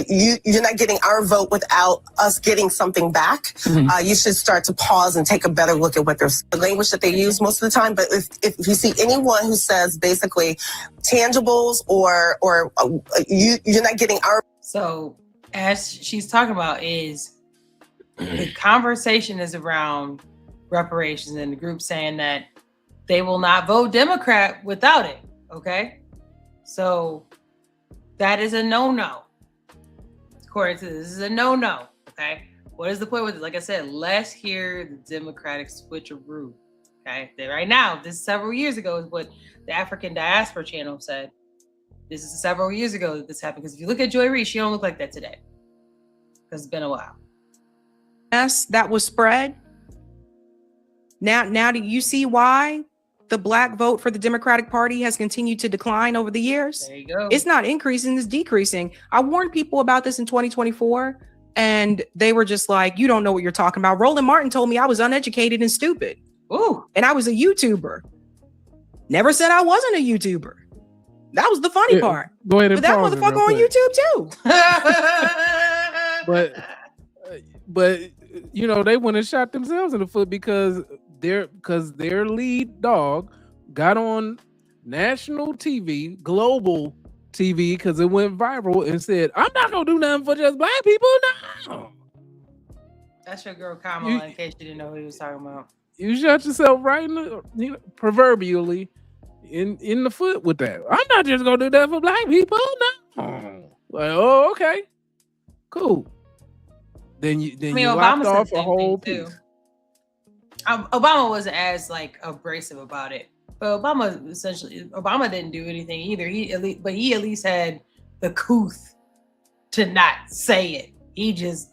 you're not getting our vote without us getting something back, you should start to pause and take a better look at what the language that they use most of the time. But if you see anyone who says basically tangibles or you're not getting our. So as she's talking about is the conversation is around reparations and the group saying that they will not vote Democrat without it. Okay. So that is a no-no. According to this is a no-no. Okay. What is the point with it? Like I said, let's hear the Democratic switcheroo. Okay. Right now, this is several years ago is what the African Diaspora Channel said. This is several years ago that this happened. Because if you look at Joy Reid, she don't look like that today. Because it's been a while. Yes, that was spread. Now, do you see why the Black vote for the Democratic Party has continued to decline over the years? There you go. It's not increasing, it's decreasing. I warned people about this in 2024, and they were just like, you don't know what you're talking about. Roland Martin told me I was uneducated and stupid. Ooh. And I was a YouTuber. Never said I wasn't a YouTuber. That was the funny part. Go ahead and but that pause it motherfucker real on quick. YouTube too. But you know, they went and shot themselves in the foot because their lead dog got on national TV, global TV, because it went viral and said, "I'm not gonna do nothing for just Black people." No. That's your girl Kamala, in case you didn't know who he was talking about. You shot yourself right in the, proverbially in the foot with that. I'm not just gonna do that for Black people. No. Like, oh, okay, cool. Then you locked off a whole piece. Obama wasn't as abrasive about it, but Obama didn't do anything either. He at least had the couth to not say it. He just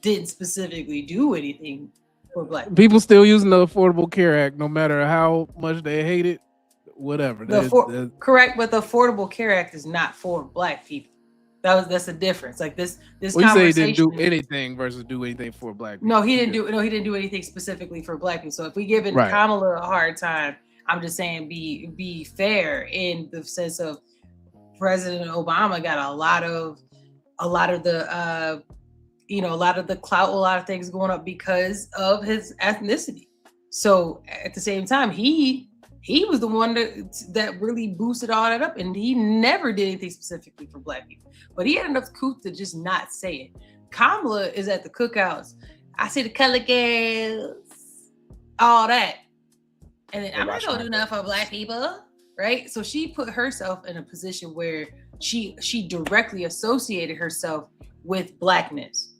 didn't specifically do anything for Black people. People still using the Affordable Care Act, no matter how much they hate it. Whatever. Correct, but the Affordable Care Act is not for Black people. That's the difference. Like this well, you say he didn't do anything versus do anything for Black people. No, he didn't do anything specifically for Black people. So if we give Kamala a hard time, I'm just saying be fair in the sense of President Obama got a lot of the clout, a lot of things going up because of his ethnicity. So at the same time, he was the one that really boosted all that up, and he never did anything specifically for Black people. But he had enough couth to just not say it. Kamala is at the cookouts. I see the color girls, all that. And then I'm not gonna do nothing for Black people, right? So she put herself in a position where she directly associated herself with Blackness.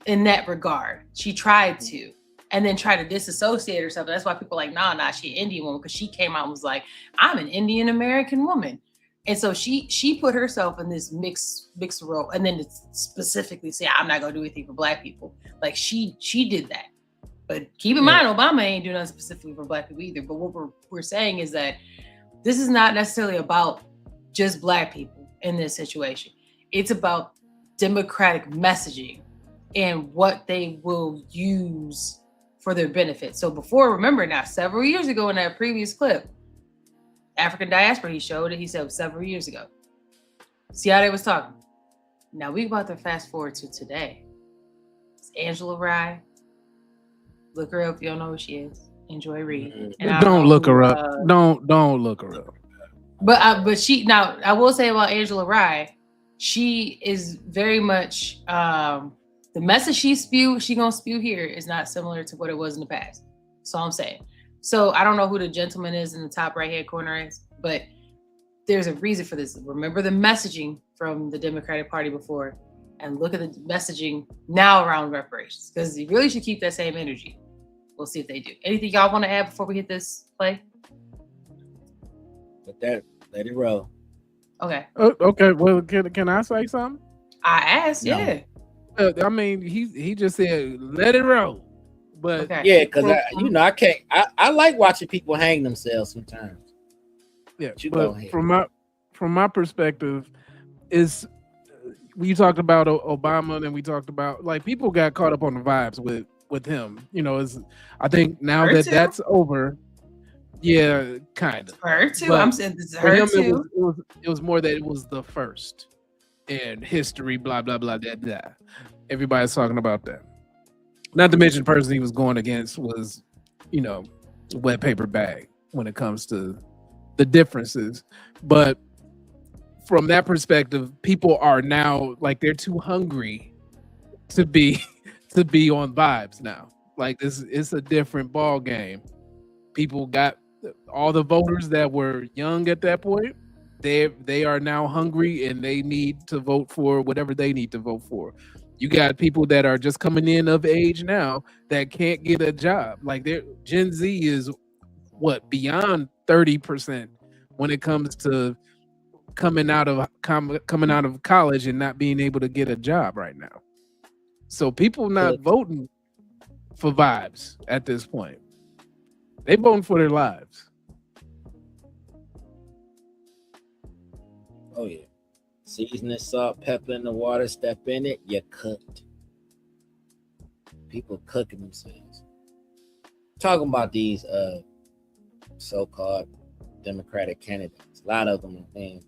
in that regard. She tried to, and then try to disassociate herself. That's why people are like, nah, she an Indian woman, because she came out and was like, I'm an Indian American woman. And so she put herself in this mixed role, and then to specifically say, I'm not gonna do anything for Black people. Like she did that. But keep in mind, Obama ain't doing nothing specifically for Black people either. But what we're saying is that this is not necessarily about just Black people in this situation. It's about democratic messaging and what they will use for their benefit. So remember now, several years ago in that previous clip, African diaspora, he showed it, he said several years ago. See how they was talking? Now we about to fast forward to today. It's Angela Rye. Look her up if you don't know who she is. Enjoy Reid. Don't look her up. Don't look her up. But she, now I will say about Angela Rye, she is very much the message she gonna spew here is not similar to what it was in the past. That's all I'm saying. So I don't know who the gentleman is in the top right hand corner is, but there's a reason for this. Remember the messaging from the Democratic Party before, and look at the messaging now around reparations, because you really should keep that same energy. We'll see if they do. Anything y'all want to add before we hit this play? Let it roll. Okay. Okay. Well, can I say something? I asked. No. Yeah. I mean, he just said let it roll. But yeah, because I can't. I like watching people hang themselves sometimes. Yeah, but from my perspective, is we talked about Obama, and we talked about, like, people got caught up on the vibes with him. You know, I think now that's over. Yeah, kind of. Her too. I'm saying this is her too. It was more that it was the first in history. Blah blah blah. Blah. Everybody's talking about that. Not to mention the person he was going against was, wet paper bag when it comes to the differences. But from that perspective, people are now like, they're too hungry to be on vibes now. Like, it's a different ball game. People got all the voters that were young at that point. They are now hungry, and they need to vote for whatever they need to vote for. You got people that are just coming in of age now that can't get a job. Like, Gen Z is beyond 30% when it comes to coming out of college and not being able to get a job right now. So people not voting for vibes at this point. They voting for their lives. Oh yeah. Season it, salt, pepper in the water, step in it, you're cooked. People cooking themselves. Talking about these so-called Democratic candidates. A lot of them, man.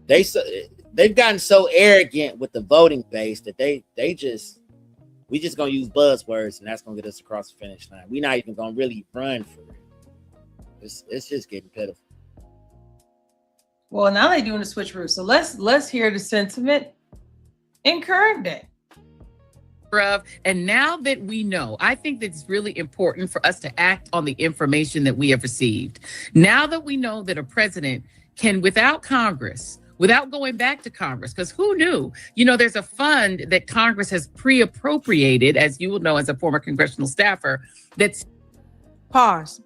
They've gotten so arrogant with the voting base that we just gonna use buzzwords, and that's gonna get us across the finish line. We're not even gonna really run for it. It's just getting pitiful. Well, now they're doing the switcheroo. So let's hear the sentiment in current day. And now that we know, I think that it's really important for us to act on the information that we have received. Now that we know that a president can, without Congress, without going back to Congress, because who knew? There's a fund that Congress has pre-appropriated, as you will know as a former congressional staffer, that's... Pause.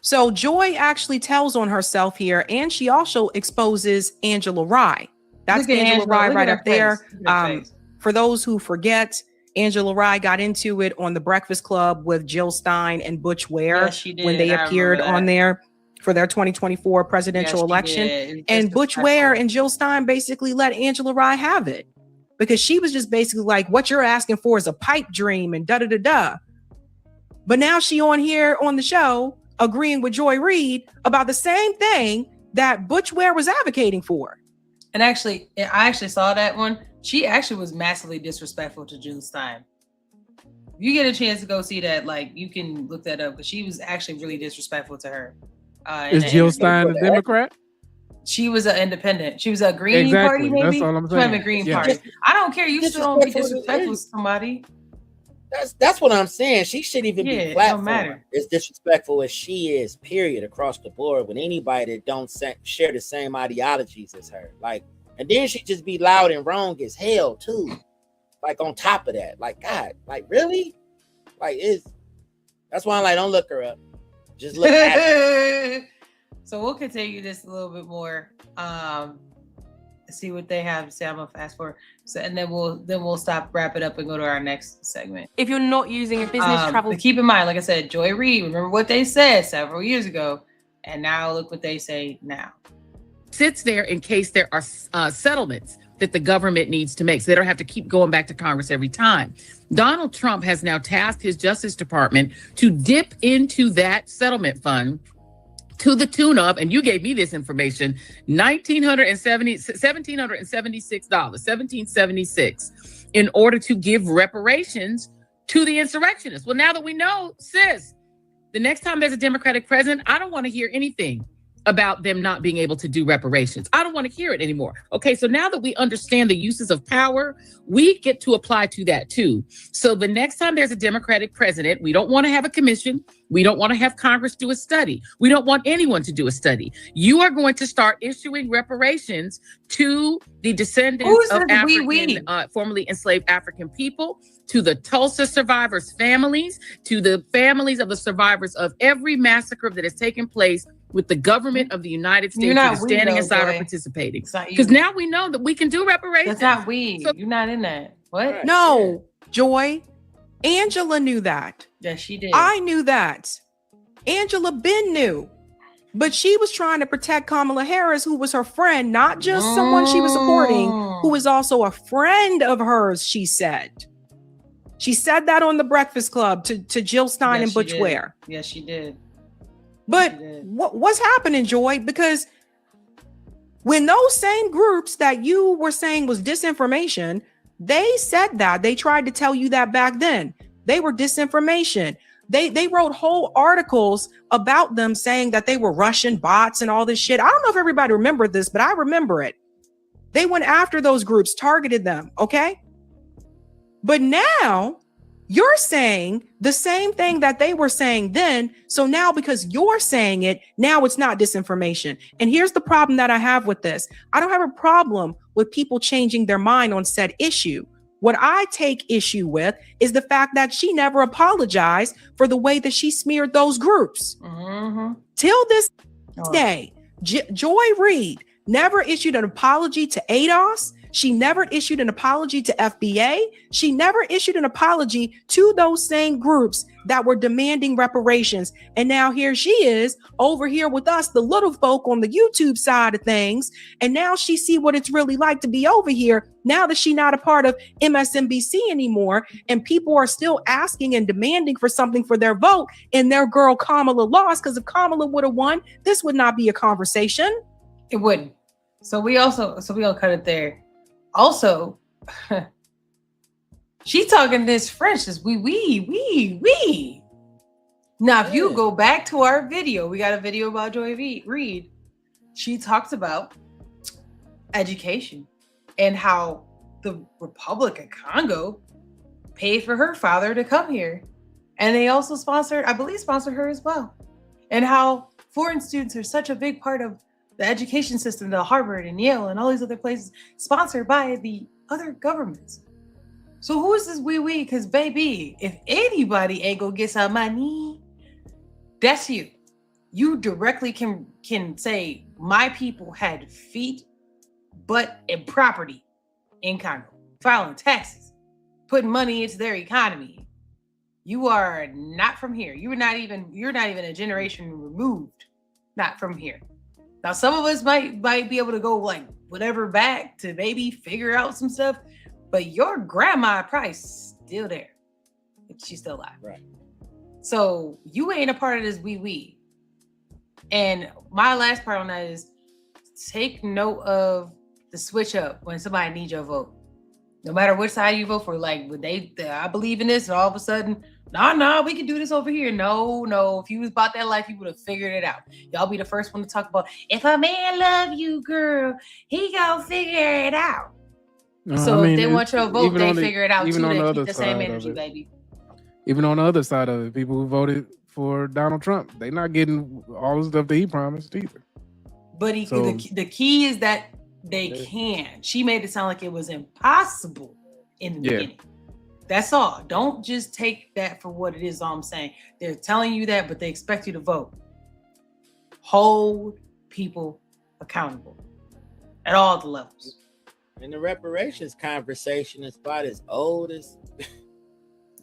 So Joy actually tells on herself here, and she also exposes Angela Rye. That's Angela Rye right up there. For those who forget, Angela Rye got into it on The Breakfast Club with Jill Stein and Butch Ware when they appeared on there for their 2024 presidential election. And Butch Ware and Jill Stein basically let Angela Rye have it, because she was just basically like, what you're asking for is a pipe dream and da-da-da-da. But now she on here on the show agreeing with Joy Reid about the same thing that Butch Ware was advocating for. And actually, I actually saw that one. She actually was massively disrespectful to Jill Stein. If you get a chance to go see that, like, you can look that up, because she was actually really disrespectful to her. Is Jill Stein a Democrat? She was an independent. She was a Green Party, maybe? That's all I'm saying. She was a Green Party. I don't care. You still don't be disrespectful to somebody. That's what I'm saying. She shouldn't even be platformed. Matter. As disrespectful as she is, period, across the board, with anybody that don't share the same ideologies as her. Like, and then she just be loud and wrong as hell too. like on top of that. Like, God, like really? Like that's why I'm like, don't look her up. Just look at her. So we'll continue this a little bit more. See what they have to say. I'm gonna fast forward. So and then we'll stop, wrap it up, and go to our next segment. If you're not using a business travel, but keep in mind, like I said, Joy Reid, remember what they said several years ago, and now look what they say now. Sits there in case there are settlements that the government needs to make, so they don't have to keep going back to Congress every time. Donald Trump has now tasked his Justice Department to dip into that settlement fund to the tune of, and you gave me this information, $1,776 in order to give reparations to the insurrectionists. Well, now that we know, sis, the next time there's a Democratic president, I don't want to hear anything about them not being able to do reparations. I don't want to hear it anymore. Okay, so now that we understand the uses of power, we get to apply to that too. So the next time there's a Democratic president, we don't want to have a commission. We don't want to have Congress do a study. We don't want anyone to do a study. You are going to start issuing reparations to the descendants of African, formerly enslaved African people, to the Tulsa survivors' families, to the families of the survivors of every massacre that has taken place with the government of the United States that is standing aside or participating. Because now we know that we can do reparations. That's not we. So, you're not in that. What? No, Joy. Angela knew that. Yes, she did. I knew that. Angela Ben knew. But she was trying to protect Kamala Harris, who was her friend, not just someone she was supporting, who was also a friend of hers, she said. She said that on the Breakfast Club to Jill Stein and Butch Ware. Yes, she did. But what's happening, Joy? Because when those same groups that you were saying was disinformation, they said that. They tried to tell you that back then. They were disinformation. They wrote whole articles about them saying that they were Russian bots and all this shit. I don't know if everybody remembered this, but I remember it. They went after those groups, targeted them, okay? But now you're saying the same thing that they were saying then. So now because you're saying it, now it's not disinformation. And here's the problem that I have with this. I don't have a problem with people changing their mind on said issue. What I take issue with is the fact that she never apologized for the way that she smeared those groups. Till this day, Joy Reid never issued an apology to ADOS. She never issued an apology to FBA. She never issued an apology to those same groups that were demanding reparations. And now here she is over here with us, the little folk on the YouTube side of things. And now she see what it's really like to be over here now that she's not a part of MSNBC anymore. And people are still asking and demanding for something for their vote. And their girl Kamala lost, because if Kamala would have won, this would not be a conversation. It wouldn't. So we'll cut it there. Also, she talking this French as we. Now, if you go back to our video, we got a video about Joy Reid. She talks about education and how the Republic of Congo paid for her father to come here. And they also sponsored her as well. And how foreign students are such a big part of the education system, the Harvard and Yale and all these other places, sponsored by the other governments. So who is this we? Because baby, if anybody ain't gonna get some money, that's you. You directly can say my people had feet, butt, and property in Congo, filing taxes, putting money into their economy. You are not from here. You're not even a generation removed, not from here. Now, some of us might be able to go like whatever back to maybe figure out some stuff, but your grandma probably still there. She's still alive. Right. So you ain't a part of this we. And my last part on that is take note of the switch up when somebody needs your vote. No matter which side you vote for, like when I believe in this, and all of a sudden, no, we can do this over here. No. If you was about that life, you would have figured it out. Y'all be the first one to talk about, if a man love you, girl, he gonna figure it out. So if they want your vote, they figure it out too. They keep the same energy, baby. Even on the other side of it, people who voted for Donald Trump, they're not getting all the stuff that he promised either. But the key is that they can. She made it sound like it was impossible in the beginning. That's all. Don't just take that for what it is. All I'm saying, they're telling you that, but they expect you to vote. Hold people accountable at all the levels. And the reparations conversation is about as old as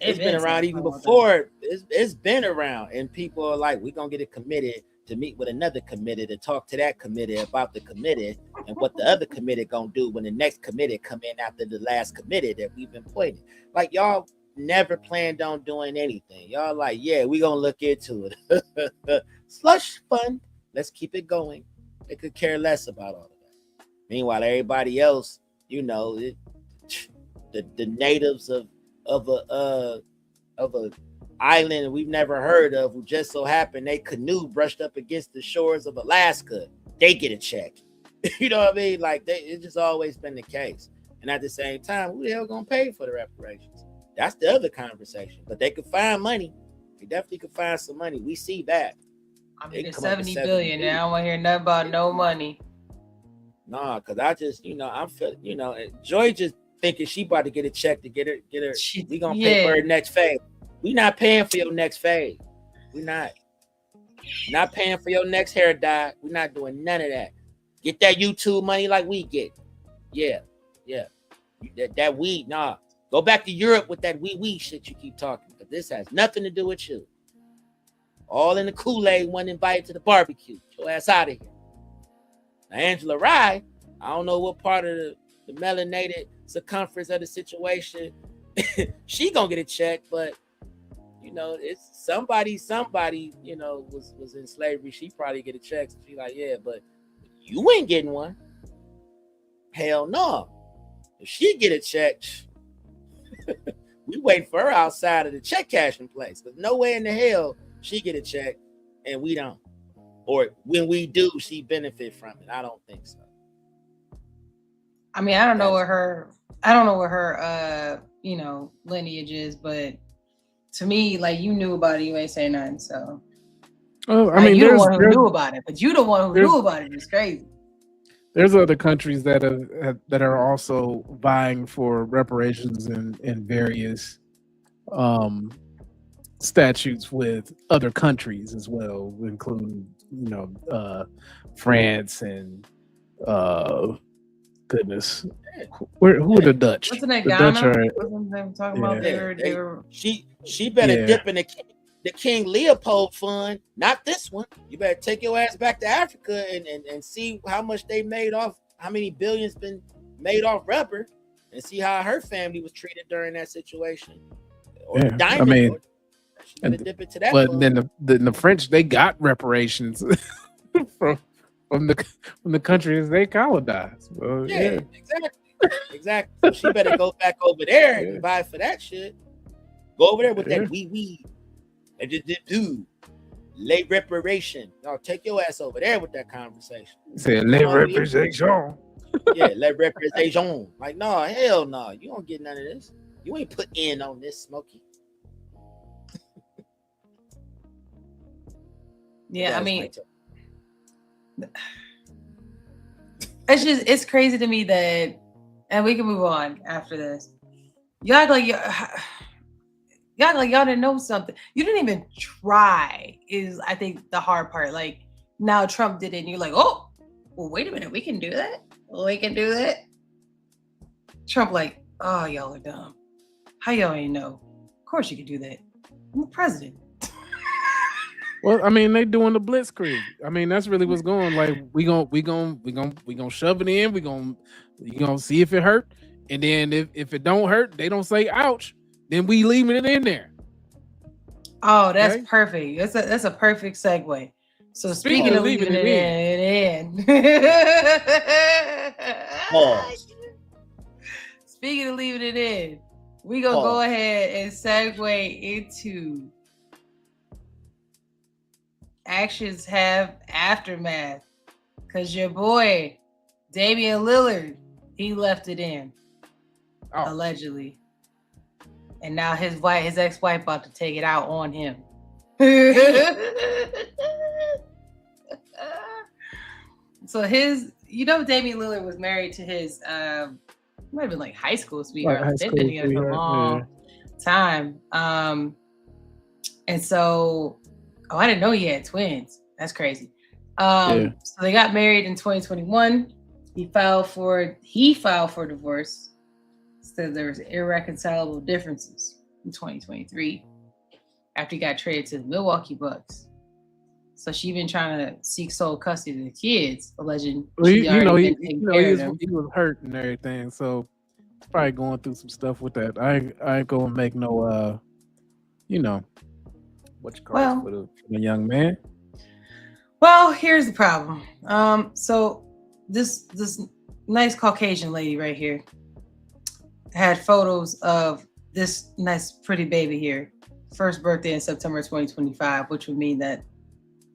it's been around even before. It's been around, and people are like, we're gonna get it committed to meet with another committee to talk to that committee about the committee and what the other committee gonna do when the next committee come in after the last committee that we've been putting. Like, y'all never planned on doing anything. Y'all like, yeah, we gonna look into it. Slush fund. Let's keep it going. They could care less about all of that. Meanwhile, everybody else, you know, the natives of a island we've never heard of, who just so happened they canoe brushed up against the shores of Alaska, they get a check. You know what I mean? Like, it's just always been the case. And at the same time, who the hell gonna pay for the reparations? That's the other conversation. But they could find money. They definitely could find some money. We see that. I mean, it's 70 billion now. I don't want to hear nothing about no money. Nah, because I just, you know, I'm feeling, you know, Joy just thinking she about to get a check to get her. We gonna pay for her next phase. We not paying for your next phase. We not paying for your next hair dye. We not doing none of that. Get that YouTube money like we get. Yeah. That weed, nah. Go back to Europe with that wee shit you keep talking. But this has nothing to do with you. All in the Kool-Aid, one invited to the barbecue. Get your ass out of here. Now, Angela Rye, I don't know what part of the melanated circumference of the situation she gonna get a check, but you know, it's somebody, you know, was in slavery. She probably get a check. So she like, yeah, but you ain't getting one. Hell no. If she get a check, we wait for her outside of the check cashing place. Because no way in the hell she get a check and we don't. Or when we do, she benefit from it. I don't think so. I mean, I don't know what her you know, lineage is, but to me, like, you knew about it, you ain't saying nothing. So I mean, you're the one who knew about it, but you the one who knew about it. It's crazy. There's other countries that are also vying for reparations in various statutes with other countries as well, including, you know, France and goodness, who are the Dutch? Wasn't that the Ghana? Dutch are, Wasn't they talking about they were she better dip in the King Leopold fund, not this one. You better take your ass back to Africa and see how much they made off, how many billions been made off rubber, and see how her family was treated during that situation. Or diamond, I mean, dip into that but fund. then the French, they got reparations from the countries they colonized. Well, Exactly. So she better go back over there and buy for that shit. Go over there with that wee. And just do lay reparation. Y'all take your ass over there with that conversation. Say lay reparation. Yeah, lay reparation. Like, no, hell no. You don't get none of this. You ain't put in on this, Smokey. Yeah, I mean, it's crazy to me that, and we can move on after this. Y'all act like y'all didn't know something. You didn't even try, is I think the hard part. Like, now Trump did it, and you're like, oh, well, wait a minute, we can do that. Trump like, oh, y'all are dumb. How y'all ain't know? Of course you can do that. I'm the president. Well, I mean, they doing the blitzkrieg. I mean, that's really what's going. Like, we gonna shove it in. We gonna see if it hurt, and then if it don't hurt, they don't say ouch. Then we leaving it in there. Oh, that's perfect. That's a perfect segue. So speaking of leaving it in. Speaking of leaving it in, we gonna go ahead and segue into actions have aftermath. Cause your boy, Damian Lillard, he left it in. Allegedly. And now his ex-wife about to take it out on him. So Damian Lillard was married to his might have been like high school Like sweetheart. high They've school been together for a long time. And so, I didn't know he had twins. That's crazy. So they got married in 2021. He filed for divorce. Said there was irreconcilable differences in 2023 after he got traded to the Milwaukee Bucks. So she been trying to seek sole custody of the kids, alleging he he was hurt and everything, so probably going through some stuff with that. I ain't gonna make no what you call it for the young man. Well, here's the problem. So this nice Caucasian lady right here had photos of this nice pretty baby here, first birthday in September 2025, which would mean that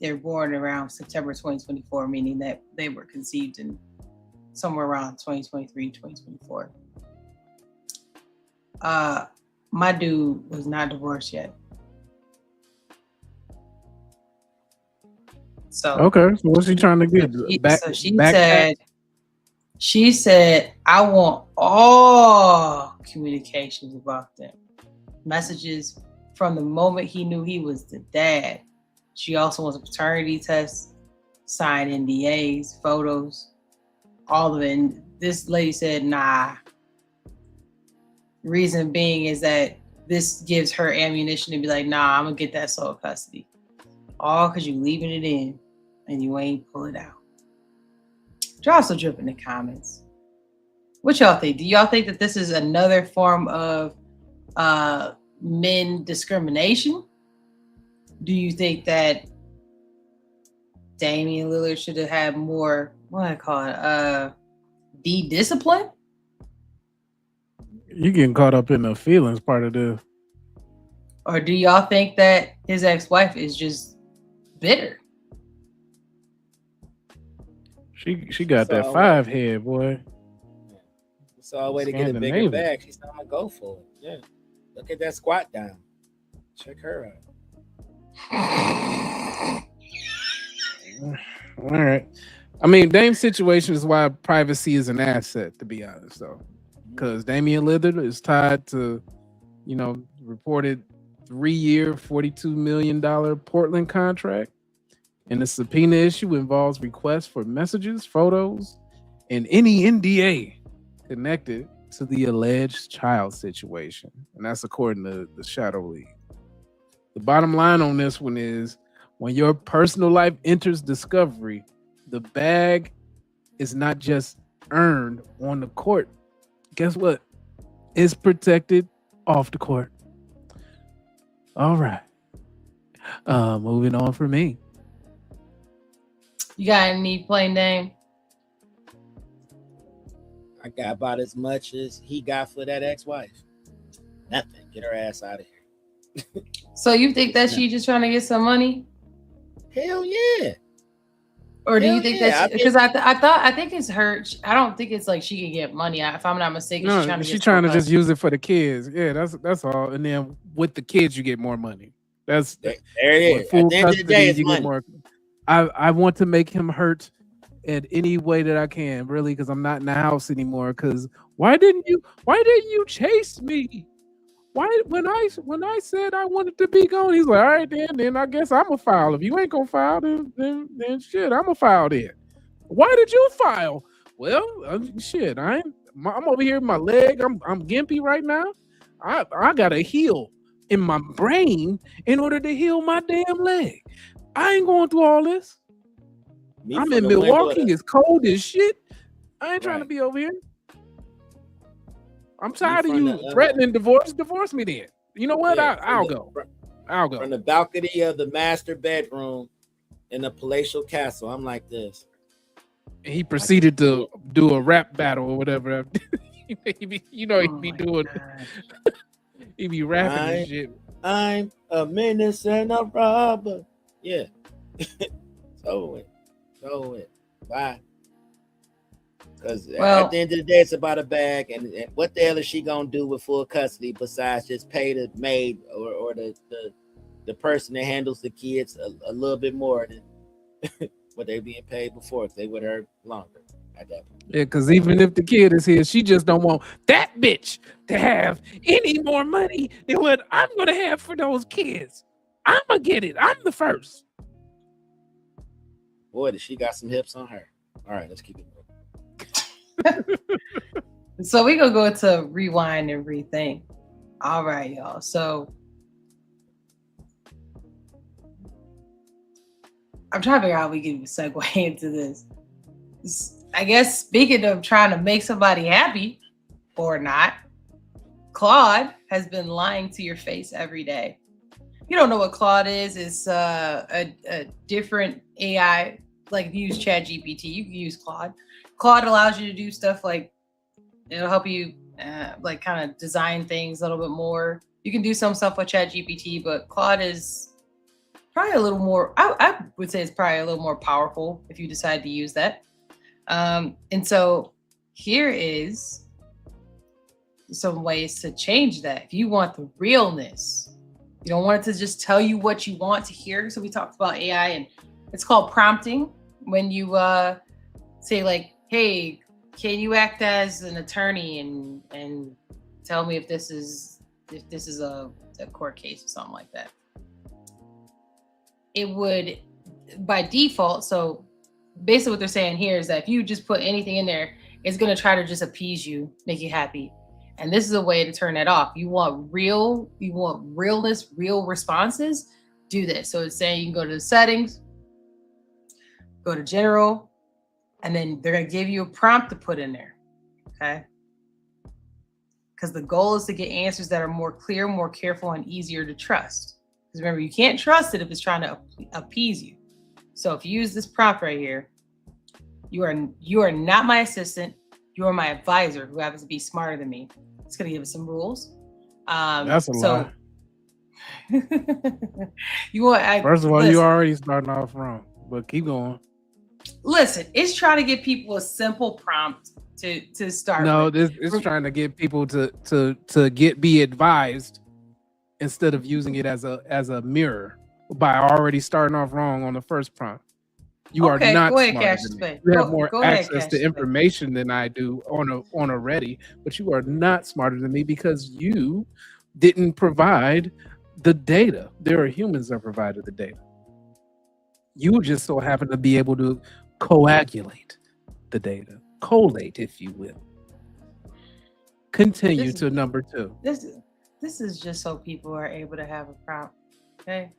they're born around September 2024, meaning that they were conceived in somewhere around 2023, 2024. My dude was not divorced yet. So okay, so what's he trying to get? She said, I want all communications about them. Messages from the moment he knew he was the dad. She also wants a paternity test, signed NDAs, photos, all of it. And this lady said, nah. Reason being is that this gives her ammunition to be like, nah, I'm gonna get that sole custody. All because you leaving it in and you ain't pull it out. Drop some drip in the comments. What y'all think? Do y'all think that this is another form of men discrimination? Do you think that Damian Lillard should have had more, be disciplined? You getting caught up in the feelings part of this. Or do y'all think that his ex-wife is just bitter? She got that 5 head, boy. It's all way to get a bigger bag. She's not gonna go for it. Yeah. Look at that squat down. Check her out. All right. I mean, Dame's situation is why privacy is an asset, to be honest, though. Because Damian Lillard is tied to, reported 3-year, $42 million Portland contract. And the subpoena issue involves requests for messages, photos, and any NDA connected to the alleged child situation. And that's according to the Shadow League. The bottom line on this one is when your personal life enters discovery, the bag is not just earned on the court. Guess what? It's protected off the court. All right. Moving on for me. You got any plain name? I got about as much as he got for that ex-wife. Nothing. Get her ass out of here. So you think that she just trying to get some money? Hell yeah. Or do you think that because I think it's her. I don't think it's like she can get money. If I'm not mistaken, No, she's trying to just use it for the kids. Yeah, that's all. And then with the kids, you get more money. That's there it is. At the end of the day, it's money. I want to make him hurt in any way that I can, really, because I'm not in the house anymore. Because why didn't you chase me? Why when I said I wanted to be gone, he's like, all right, then I guess I'm gonna file. If you ain't gonna file, then shit, I'm gonna file then. Why did you file? Well, shit, I'm over here with my leg. I'm gimpy right now. I gotta heal in my brain in order to heal my damn leg. I ain't going through all this. I'm in Milwaukee. It's cold as shit. I ain't trying to be over here. I'm tired of you threatening divorce. Divorce me then. You know what? I'll go. I'll go. From the balcony of the master bedroom in the palatial castle, I'm like this. And he proceeded to do a rap battle or whatever. He'd be doing. He be rapping and shit. I'm a menace and a robber. Yeah. So it. Bye. Because at the end of the day, it's about a bag, and what the hell is she gonna do with full custody besides just pay the maid or the person that handles the kids a little bit more than what they being paid before if they with her longer? at that point. Yeah, because even if the kid is here, she just don't want that bitch to have any more money than what I'm gonna have for those kids. I'm gonna get it. I'm the first. Boy, does she got some hips on her. All right, let's keep it moving. So we're gonna go to rewind and rethink. All right, y'all. So I'm trying to figure out how we can segue into this. I guess speaking of trying to make somebody happy or not, Claude has been lying to your face every day. You don't know what Claude is? It's a different AI. Like if you use ChatGPT, you can use Claude. Claude allows you to do stuff like it'll help you like kind of design things a little bit more. You can do some stuff with ChatGPT, but Claude is probably a little more, I would say it's probably a little more powerful if you decide to use that. And so here is some ways to change that. If you want the realness, you don't want it to just tell you what you want to hear. So we talked about AI and it's called prompting. When you say like, hey, can you act as an attorney and tell me if this is a court case or something like that. It would by default. So basically what they're saying here is that if you just put anything in there, it's going to try to just appease you, make you happy. And this is a way to turn that off. You want realness, real responses, do this. So it's saying you can go to the settings, go to general, and then they're going to give you a prompt to put in there. Okay. Because the goal is to get answers that are more clear, more careful, and easier to trust. Because remember, you can't trust it if it's trying to appease you. So if you use this prompt right here, you are not my assistant. You are my advisor who happens to be smarter than me. It's going to give us some rules. That's a lie. First of all, you already starting off wrong, but keep going. Listen, it's trying to give people a simple prompt to start. No, with. it's trying to get people to be advised instead of using it as a mirror by already starting off wrong on the first prompt. You are not smarter than me. You have more access to information than I do on a ready, but you are not smarter than me because you didn't provide the data. There are humans that provided the data. You just so happen to be able to coagulate the data, collate, if you will. Continue to number 2. This is just so people are able to have a prompt. Okay,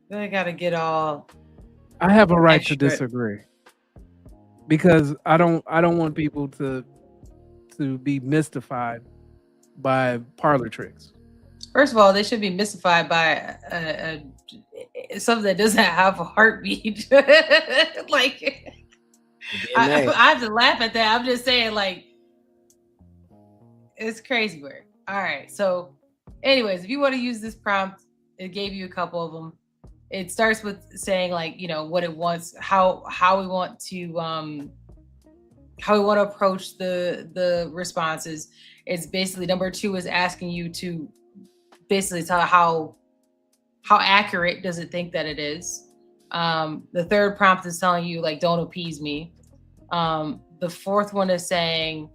they got to get all. I have a right to disagree because I don't want people to be mystified by parlor tricks. First of all, they should be mystified by something that doesn't have a heartbeat. Like, I have to laugh at that. I'm just saying, like, it's crazy work. All right. So, anyways, if you want to use this prompt, it gave you a couple of them. It starts with saying, like, you know, what it wants, how we want to approach the responses. It's basically number 2 is asking you to basically tell how accurate does it think that it is. The third prompt is telling you, like, don't appease me. The fourth one is saying,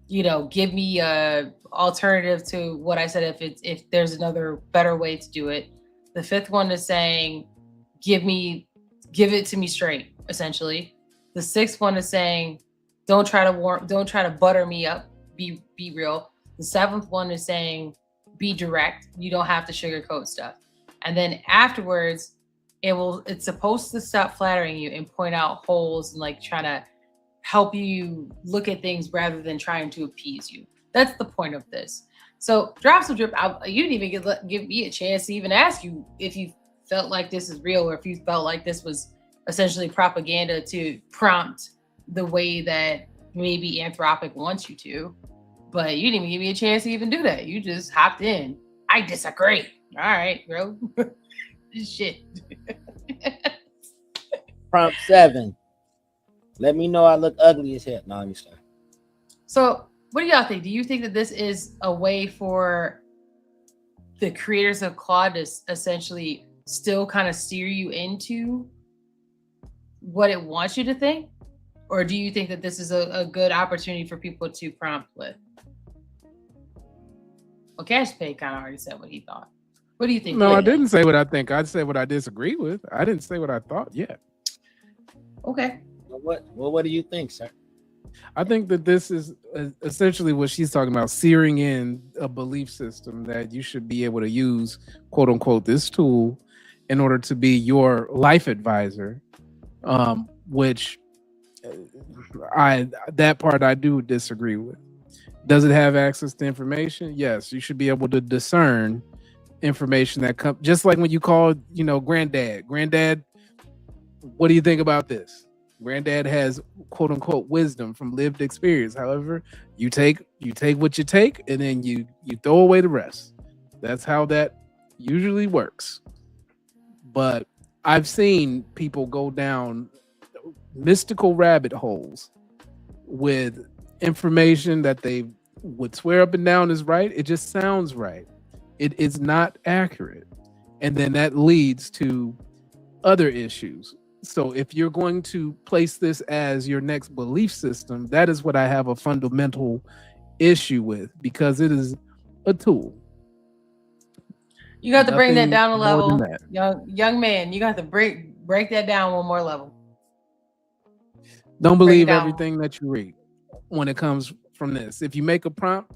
you know, give me a alternative to what I said if there's another better way to do it. The fifth one is saying, give it to me straight, essentially. The sixth one is saying, don't try to butter me up, be real. The seventh one is saying, be direct. You don't have to sugarcoat stuff. And then afterwards, it's supposed to stop flattering you and point out holes and like trying to help you look at things rather than trying to appease you. That's the point of this. So Drops of Drip, you didn't even give me a chance to even ask you if you felt like this is real or if you felt like this was essentially propaganda to prompt the way that maybe Anthropic wants you to. But you didn't even give me a chance to even do that. You just hopped in. I disagree. All right, bro. Shit. Prompt 7. Let me know I look ugly as hell. No, let me stop. So what do y'all think? Do you think that this is a way for the creators of Claude to essentially still kind of steer you into what it wants you to think? Or do you think that this is a good opportunity for people to prompt with? Well, Cash Pay kind of already said what he thought. What do you think? No, I didn't say what I think. I said what I disagree with. I didn't say what I thought yet. Okay. What do you think, sir? I think that this is essentially what she's talking about, searing in a belief system that you should be able to use, quote unquote, this tool in order to be your life advisor, which that part I do disagree with. Does it have access to information? Yes, you should be able to discern information that comes, just like when you call, granddad, what do you think about this? Granddad has quote unquote wisdom from lived experience. However, you take what you take and then you throw away the rest. That's how that usually works. But I've seen people go down mystical rabbit holes with information that they would swear up and down is right. It just sounds right. It is not accurate. And then that leads to other issues. So if you're going to place this as your next belief system, that is what I have a fundamental issue with, because it is a tool. You got to bring that down a more level. than that. Young man, you got to break that down one more level. Don't believe everything that you read when it comes from this. If you make a prompt,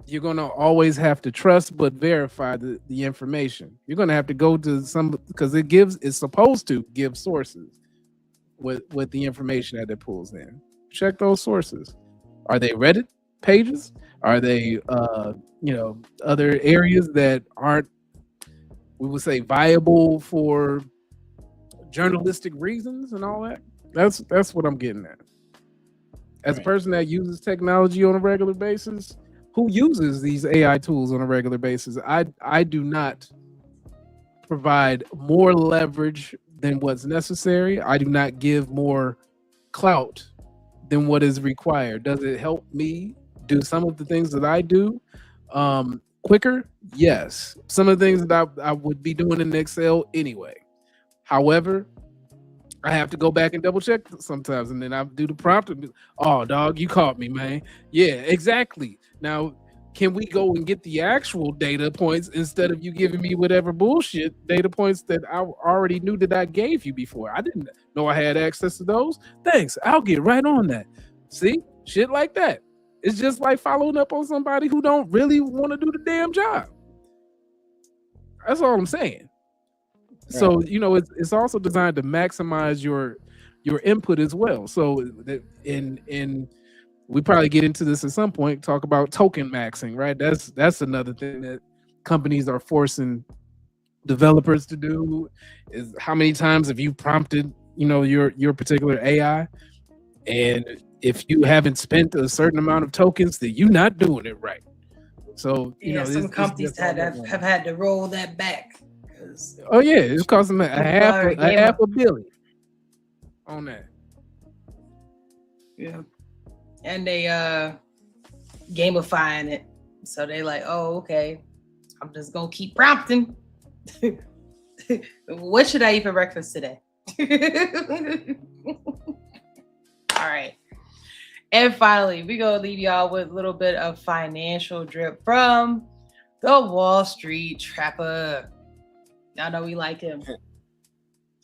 you're going to always have to trust but verify the information. You're going to have to go to some, because it's supposed to give sources with the information that it pulls in. Check those sources. Are they Reddit pages? Are they other areas that aren't, we would say, viable for journalistic reasons and all that? That's what I'm getting at. As a person that uses technology on a regular basis, who uses these AI tools on a regular basis, I do not provide more leverage than what's necessary. I do not give more clout than what is required. Does it help me do some of the things that I do quicker? Yes. Some of the things that I would be doing in Excel anyway. However, I have to go back and double check sometimes, and then I do the prompt and be, oh, dog, you caught me, man. Yeah, exactly. Now, can we go and get the actual data points instead of you giving me whatever bullshit data points that I already knew that I gave you before? I didn't know I had access to those. Thanks. I'll get right on that. See? Shit like that. It's just like following up on somebody who don't really want to do the damn job. That's all I'm saying. So, it's also designed to maximize your input as well. So in we probably get into this at some point, talk about token maxing, right? That's another thing that companies are forcing developers to do, is how many times have you prompted, your particular AI, and if you haven't spent a certain amount of tokens, then you're not doing it right. So, some companies have had to roll that back. Oh yeah, it's costing them a half a billion on that. Yeah. And they gamifying it. So they like, oh, okay, I'm just gonna keep prompting. What should I eat for breakfast today? All right. And finally, we're gonna leave y'all with a little bit of financial drip from the Wall Street Trapper. Y'all know we like him.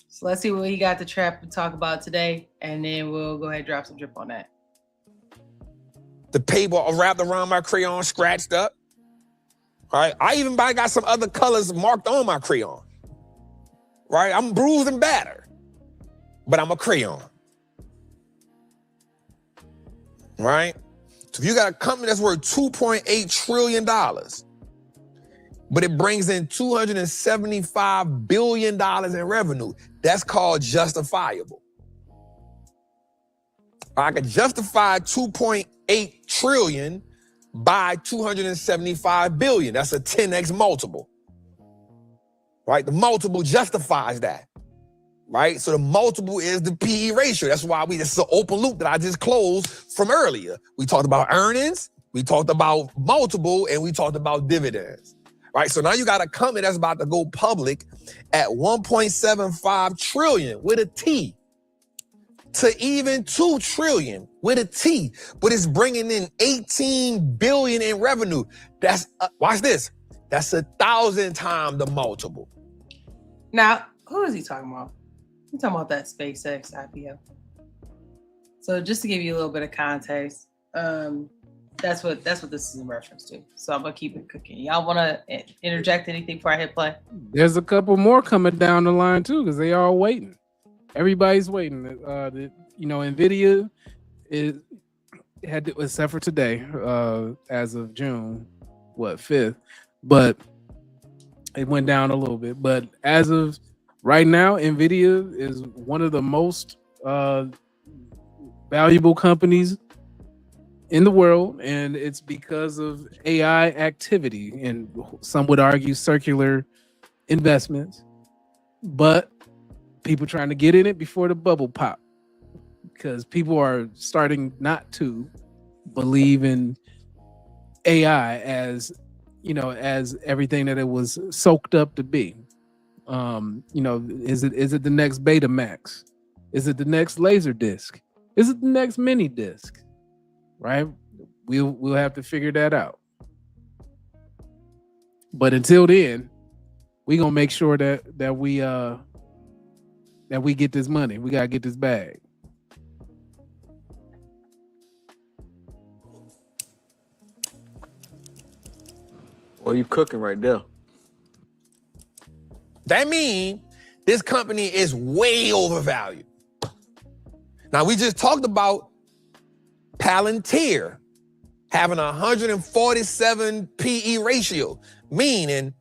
So let's see what he got the trap to talk about today, and then we'll go ahead and drop some drip on that. The paper wrapped around my crayon, scratched up. Right? I even got some other colors marked on my crayon. Right? I'm bruised and battered, but I'm a crayon. Right? So if you got a company that's worth $2.8 trillion, but it brings in $275 billion in revenue, that's called justifiable. I could justify 2.8 trillion by 275 billion. That's a 10x multiple. Right? The multiple justifies that. Right? So the multiple is the PE ratio. That's why this is an open loop that I just closed from earlier. We talked about earnings, we talked about multiple, and we talked about dividends. Right? So now you got a company that's about to go public at 1.75 trillion with a T. to even 2 trillion with a T, but it's bringing in 18 billion in revenue. That's watch this. That's 1,000 times the multiple. Now, who is he talking about? He's talking about that SpaceX IPO. So just to give you a little bit of context, that's what this is in reference to. So I'm gonna keep it cooking. Y'all want to interject anything before I hit play? There's a couple more coming down the line too, because they all waiting. Everybody's waiting. NVIDIA except for today, as of June 5th, but it went down a little bit. But as of right now, NVIDIA is one of the most valuable companies in the world, and it's because of AI activity, and some would argue circular investments, but people trying to get in it before the bubble pop, because people are starting not to believe in AI as everything that it was soaked up to be. Is it the next Betamax? Is it the next Laserdisc? Is it the next mini disc? Right? We'll have to figure that out. But until then, we're gonna make sure that we get this money. We gotta get this bag. Well, you cooking right there. That means this company is way overvalued. Now, we just talked about Palantir having 147 PE ratio, meaning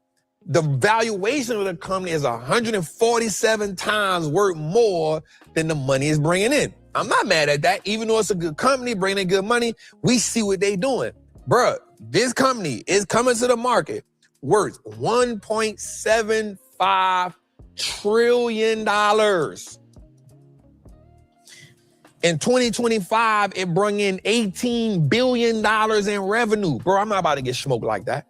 the valuation of the company is 147 times worth more than the money is bringing in. I'm not mad at that. Even though it's a good company, bringing in good money, we see what they doing. Bruh, this company is coming to the market worth $1.75 trillion. In 2025, it brought in $18 billion in revenue. Bro, I'm not about to get smoked like that.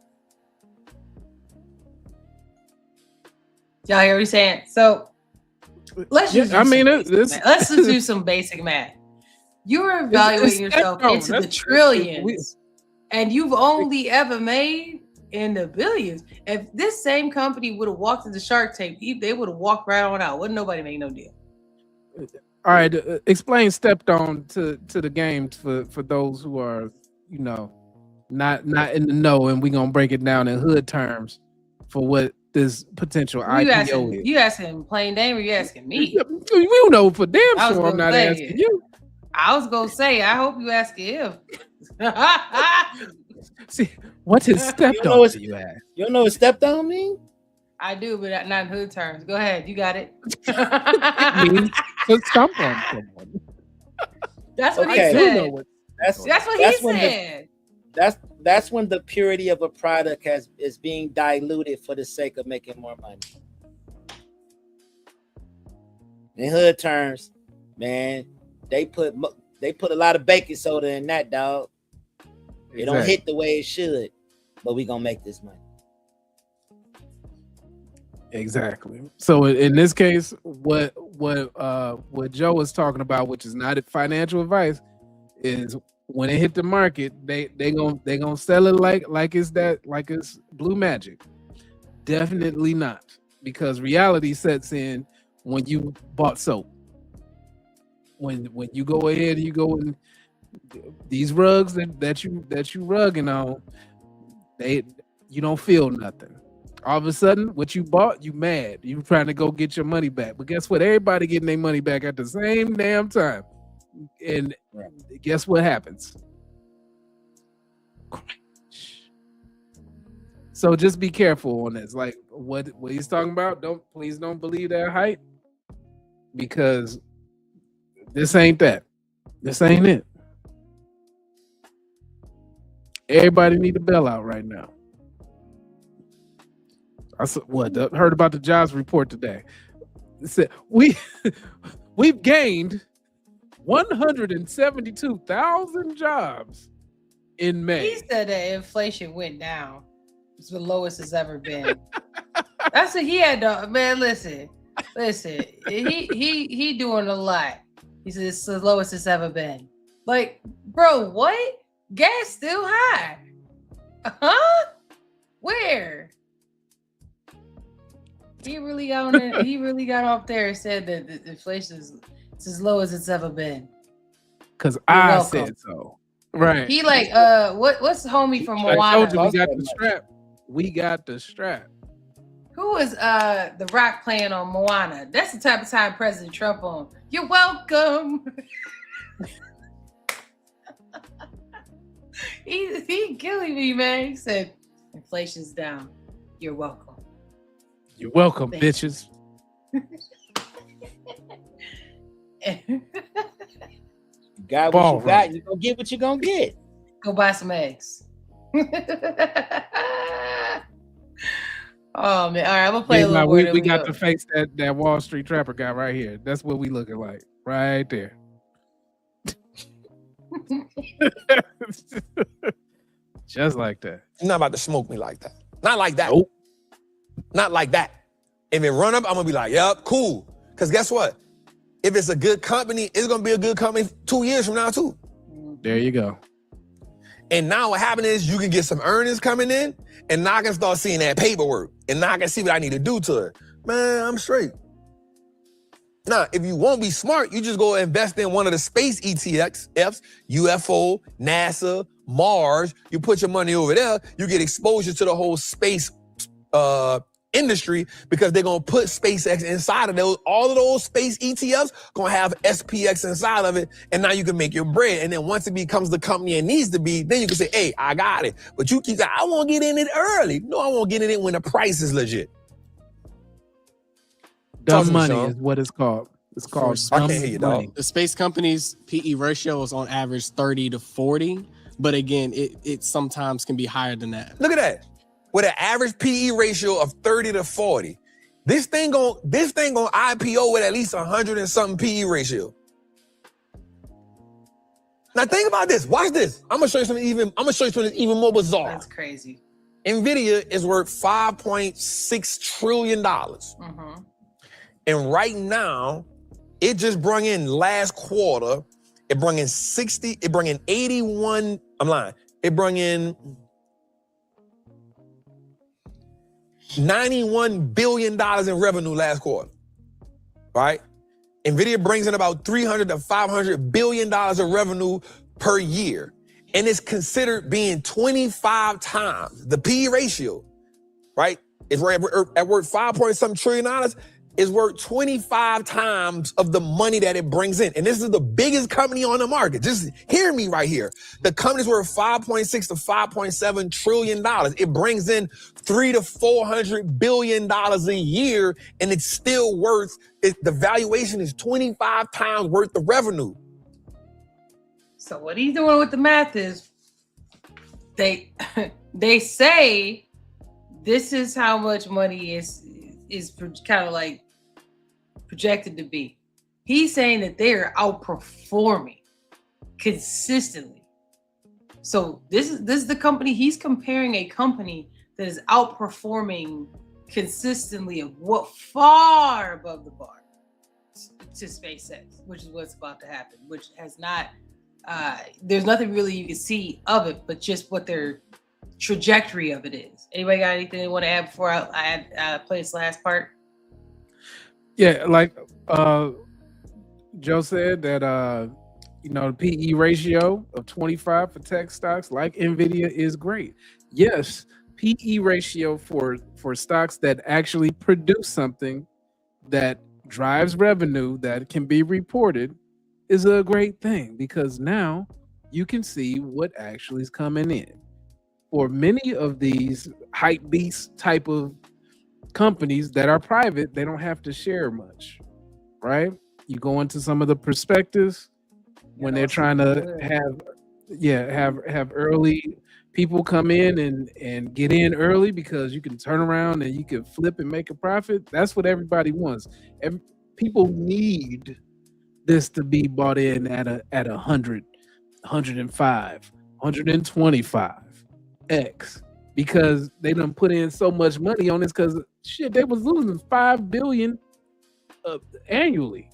Y'all hear what he's saying? So let's just let's just do some basic math. You're evaluating yourself into the trillions, and you've only ever made in the billions. If this same company would have walked into Shark Tank, they would have walked right on out. Wouldn't nobody make no deal. All right, explain stepped on to the game for those who are, not in the know, and we're gonna break it down in hood terms for what this potential IPO is. You asking plain name, or you asking me? You know for damn sure I'm not asking you. I was gonna say, I hope you asking him. See, what's his stepped on? You ask. You don't know what stepped on mean? I do, but not in hood terms. Go ahead, you got it. It means to stump on someone. That's what he said. That's what he said. That's when the purity of a product is being diluted for the sake of making more money. In hood terms, man, they put a lot of baking soda in that, dog. It don't hit the way it should, but we gonna make this money. Exactly. So in this case, what Joe was talking about, which is not financial advice, is when it hit the market, they gonna sell it like it's blue magic. Definitely not, because reality sets in when you bought soap. When you go ahead and you go in these rugs that you rugging on, you don't feel nothing. All of a sudden, what you bought, you mad. You trying to go get your money back. But guess what? Everybody getting their money back at the same damn time. And guess what happens? So just be careful on this. Like what he's talking about, please don't believe that hype, because this ain't that. This ain't it. Everybody need a bailout right now. I heard about the jobs report today. It said we've gained 172,000 jobs in May. He said that inflation went down. It's the lowest it's ever been. That's what he had to, man. Listen. He doing a lot. He said it's the lowest it's ever been. Like, bro, what? Gas still high. Huh? Where? He really got off there and said that the inflation is as low as it's ever been. Because I said so. Right. He like, what's the homie from Moana? I told you we got the strap. We got the strap. Who was the Rock playing on Moana? That's the type of time President Trump on. You're welcome. he killing me, man. He said, inflation's down. You're welcome. You're welcome, bitches. Got what you got. You're gonna get what you're gonna get. Go buy some eggs. Oh man! All right, I'm gonna play a little more. We got to face that Wall Street trapper guy right here. That's what we looking like right there. Just like that. You're not about to smoke me like that. Not like that. Nope. Not like that. If it run up, I'm gonna be like, yep, cool. Because guess what? If it's a good company, it's gonna be a good company 2 years from now too. There you go. And now what happened is you can get some earnings coming in, and now I can start seeing that paperwork, and now I can see what I need to do to it. Man, I'm straight. Now, if you won't be smart, you just go invest in one of the space ETFs, UFO, NASA, Mars. You put your money over there, you get exposure to the whole space industry, because they're gonna put SpaceX inside of those. All of those space ETFs gonna have SPX inside of it, and now you can make your bread. And then once it becomes the company it needs to be, then you can say, hey, I got it. But you keep saying, I won't get in it early. No, I won't get in it when the price is legit. Dumb money is what it's called. It's called I can't hear you, dog. The space companies' PE ratio is on average 30 to 40, but again, it sometimes can be higher than that. Look at that. With an average PE ratio of 30 to 40. This thing gon' IPO with at least 100 and something PE ratio. Now think about this. Watch this. I'm gonna show you something even more bizarre. That's crazy. Nvidia is worth $5.6 trillion. Mm-hmm. And right now, it just brung in last quarter, it brung in 81, I'm lying. It brung in $91 billion in revenue last quarter, right? Nvidia brings in about $300 to $500 billion of revenue per year. And it's considered being 25 times the PE ratio, right? It's at worth 5 point something trillion dollars. Is worth 25 times of the money that it brings in. And this is the biggest company on the market. Just hear me right here. The company's worth $5.6 to $5.7 trillion. It brings in $300 to $400 billion a year, and it's still worth, the valuation is 25 times worth of revenue. So what he's doing with the math is, they say this is how much money is kind of like projected to be. He's saying that they're outperforming consistently. So this is the company. He's comparing a company that is outperforming consistently of what far above the bar to SpaceX, which is what's about to happen, which has not, there's nothing really you can see of it, but just what their trajectory of it is. Anybody got anything they want to add before I play this last part? Yeah, like Joe said that the PE ratio of 25 for tech stocks like Nvidia is great. Yes, PE ratio for stocks that actually produce something that drives revenue that can be reported is a great thing, because now you can see what actually is coming in. For many of these hype beast type of companies that are private, they don't have to share much, right? You go into some of the perspectives when they're trying to have early people come in and get in early, because you can turn around and you can flip and make a profit. That's what everybody wants. People need this to be bought in at 100, 105, 125. X, because they done put in so much money on this, because shit, they was losing $5 billion annually,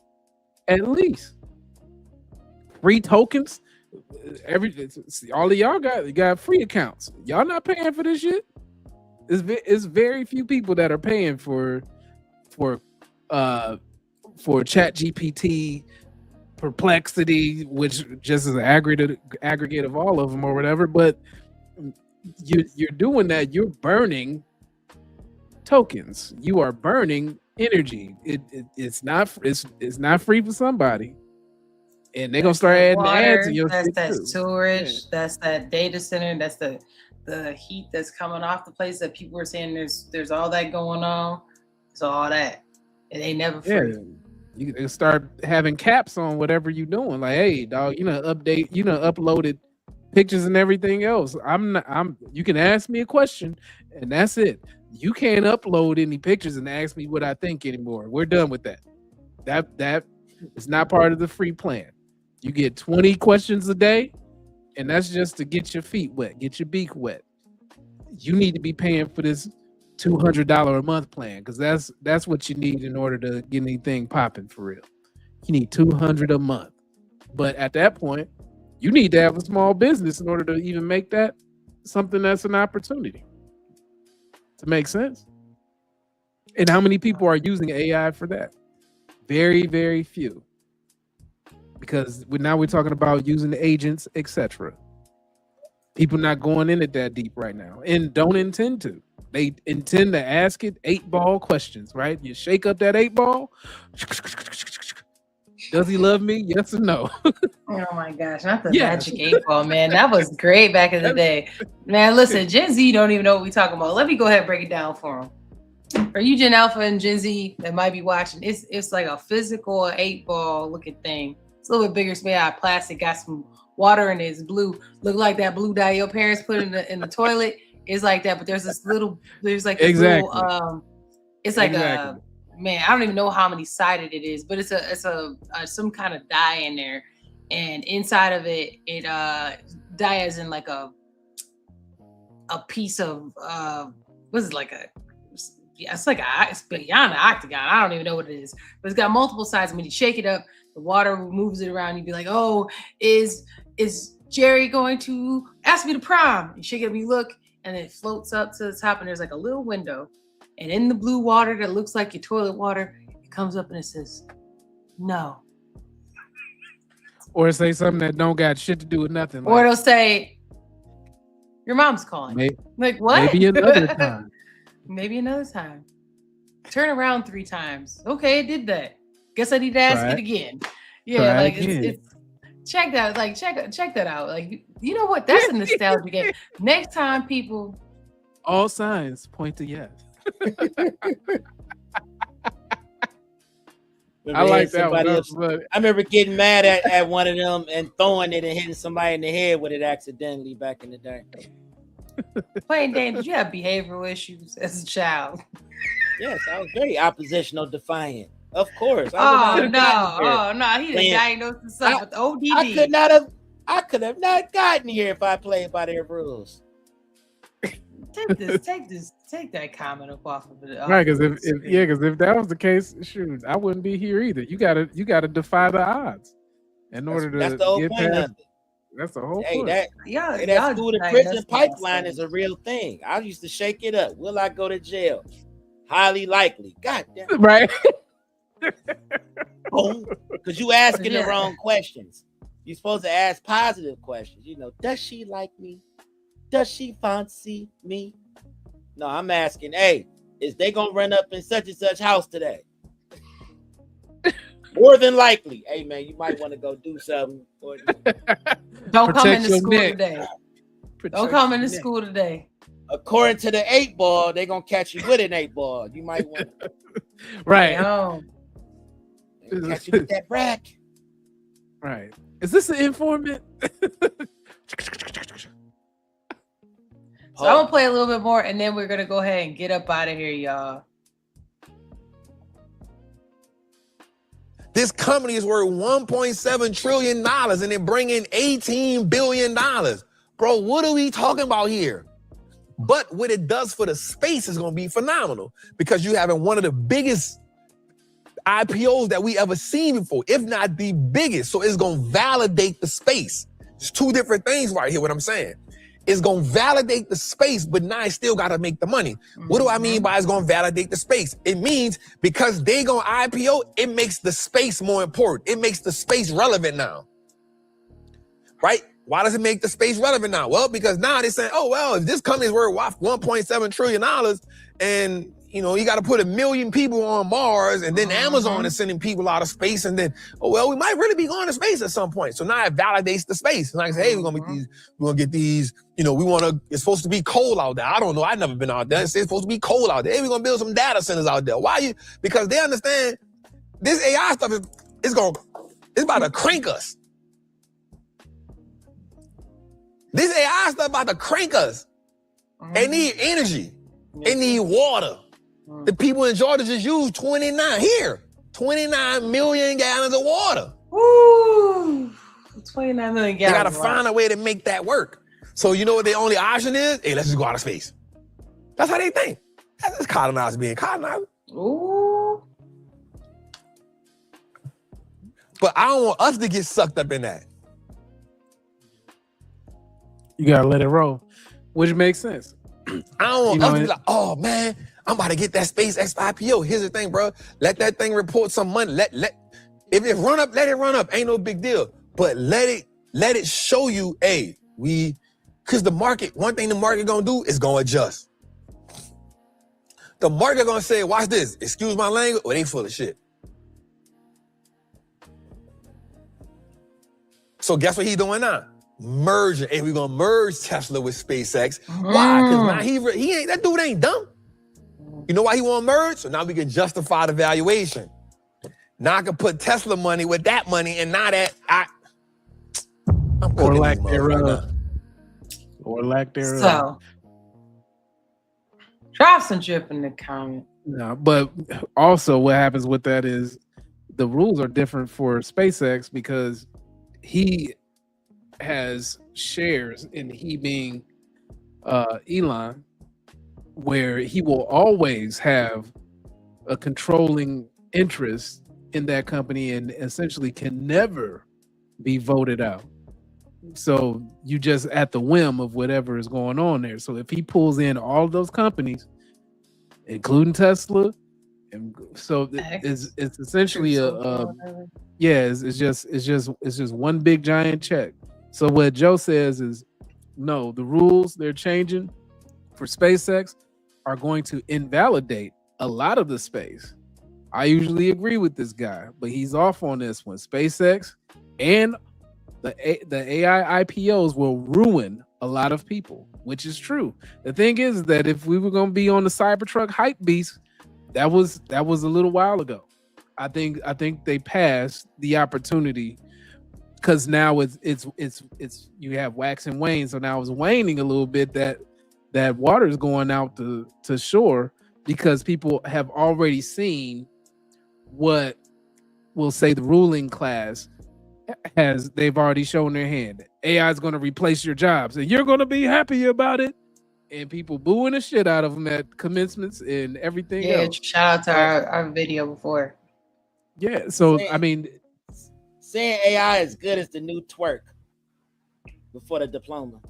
at least. free tokens. All of y'all got free accounts. Y'all not paying for this shit. It's very few people that are paying for Chat GPT, Perplexity, which just is an aggregate of all of them or whatever. But you're doing that. You're burning tokens. You are burning energy. It's not free for somebody. And they're gonna start adding ads to your That's shit that too. storage. Yeah. That's that data center. That's the heat that's coming off the place that people were saying there's all that going on. It's all that. It ain't never free. Yeah. You can start having caps on whatever you're doing. Like, hey, dog, uploaded pictures and everything else. You can ask me a question and that's it. You can't upload any pictures and ask me what I think anymore. We're done with that. That is not part of the free plan. You get 20 questions a day, and that's just to get your feet wet, get your beak wet. You need to be paying for this $200 a month plan because that's what you need in order to get anything popping for real. You need $200 a month. But at that point, you need to have a small business in order to even make that something that's an opportunity. To make sense. And how many people are using AI for that? Very, very few. Because now we're talking about using the agents, etc. People not going in it that deep right now and don't intend to. They intend to ask it 8-ball questions, right? You shake up that 8-ball. Does he love me? Yes or no? Oh my gosh, not the magic 8-ball, man. That was great back in the day. Man, listen, Gen Z don't even know what we're talking about. Let me go ahead and break it down for them. For you Gen Alpha and Gen Z that might be watching, it's like a physical 8-ball looking thing. It's a little bit bigger. It's made out of plastic, got some water in it. It's blue. Look like that blue dye your parents put in the toilet. It's like that, but there's this little, it's like a, man, I don't even know how many sided it is, but it's a some kind of dye in there, and inside of it, dye is in like a piece of what is it, like it's beyond an octagon. I don't even know what it is, but it's got multiple sides. When you shake it up, the water moves it around. You'd be like, oh, is Jerry going to ask me to prom? You shake it up, you look, and it floats up to the top, and there's like a little window. And in the blue water that looks like your toilet water, it comes up and it says, no. Or say something that don't got shit to do with nothing. Or it'll say, your mom's calling. Like, what? Maybe another time. Maybe another time. Turn around 3 times. Okay, it did that. Guess I need to ask it again. Yeah, Try like again. it's check that. Like check that out. Like, you know what? That's a nostalgia game. Next time, people. All signs point to yes. I like that one. I remember getting mad at one of them and throwing it and hitting somebody in the head with it accidentally back in the day. Playing Dane, did you have behavioral issues as a child? Yes, I was very oppositional defiant. Of course. Oh no, he didn't diagnose himself with ODD. I could have not gotten here if I played by their rules. Take that comment up off of it. Right, because if that was the case, shoot, I wouldn't be here either. You gotta defy the odds in order to that's the whole get point past. of it. That's the whole Hey, point. that school to prison pipeline is a real thing. I used to shake it up. Will I go to jail? Highly likely. God damn. Right. Boom. Because you asking the wrong questions. You're supposed to ask positive questions. You know, does she like me? Does she fancy me? No, I'm asking, hey, is they gonna run up in such and such house today? More than likely. Hey man, you might want to go do something. Don't come into school today. Don't come into school today. According to the 8-ball, they're gonna catch you with an 8-ball. You might want to right. Catch you with that brack. Right. Is this an informant? So I'm gonna play a little bit more, and then we're gonna go ahead and get up out of here, y'all. This company is worth $1.7 trillion and they bring in $18 billion. Bro, what are we talking about here? But what it does for the space is going to be phenomenal because you're having one of the biggest, IPOs that we ever seen before, if not the biggest. So it's going to validate the space. It's two different things right here, what I'm saying. It's going to validate the space, but now it still got to make the money. What do I mean by it's going to validate the space? It means because they going to IPO, it makes the space more important. It makes the space relevant now. Right? Why does it make the space relevant now? Well, because now they're saying, oh, well, if this company's worth $1.7 trillion and, you know, you got to put 1 million people on Mars, and then Amazon is sending people out of space, and then, oh, well, we might really be going to space at some point. So now it validates the space. And I say, hey, we're gonna get these, you know, it's supposed to be cold out there. I don't know. I've never been out there. It's supposed to be cold out there. Hey, we're gonna build some data centers out there. Why? Because they understand this AI stuff it's about to crank us. This AI stuff about to crank us. They need energy. They need water. The people in Georgia just used 29 million gallons of water. Woo! 29 million gallons. They gotta find a way to make that work. So you know what their only option is? Hey, let's just go out of space. That's how they think. That's just colonizers being colonized. Ooh. But I don't want us to get sucked up in that. You gotta let it roll, which makes sense. I don't want us to be like, oh man, I'm about to get that SpaceX IPO. Here's the thing, bro. Let that thing report some money. If it run up, let it run up. Ain't no big deal. But let it show you, hey, because the market, one thing the market gonna do is gonna adjust. The market gonna say, watch this, excuse my language, or they full of shit. So guess what he's doing now? Merging. Hey, we're gonna merge Tesla with SpaceX. Why? Because now he ain't, that dude ain't dumb. You know why he want to merge? So now we can justify the valuation. Now I can put Tesla money with that money, and now that I'm or lack thereof. Or lack thereof. So drop some drip in the comment. No, but also what happens with that is the rules are different for SpaceX because he has shares in he being Elon, where he will always have a controlling interest in that company and essentially can never be voted out. So you just at the whim of whatever is going on there. So if he pulls in all of those companies, including Tesla, and so it's essentially it's just one big giant check. So what Joe says is, no, the rules they're changing for SpaceX are going to invalidate a lot of the space. I usually agree with this guy, but he's off on this one. SpaceX and the AI IPOs will ruin a lot of people, which is true. The thing is that if we were going to be on the Cybertruck hype beast, that was a little while ago. I think they passed the opportunity because now it's you have wax and wane. So now it's waning a little bit that water is going out to shore because people have already seen what we'll say the ruling class they've already shown their hand. AI is going to replace your jobs and you're going to be happy about it. And people booing the shit out of them at commencements and everything else. Shout out to our video before. Yeah, so I mean, saying AI is good as the new twerk before the diploma.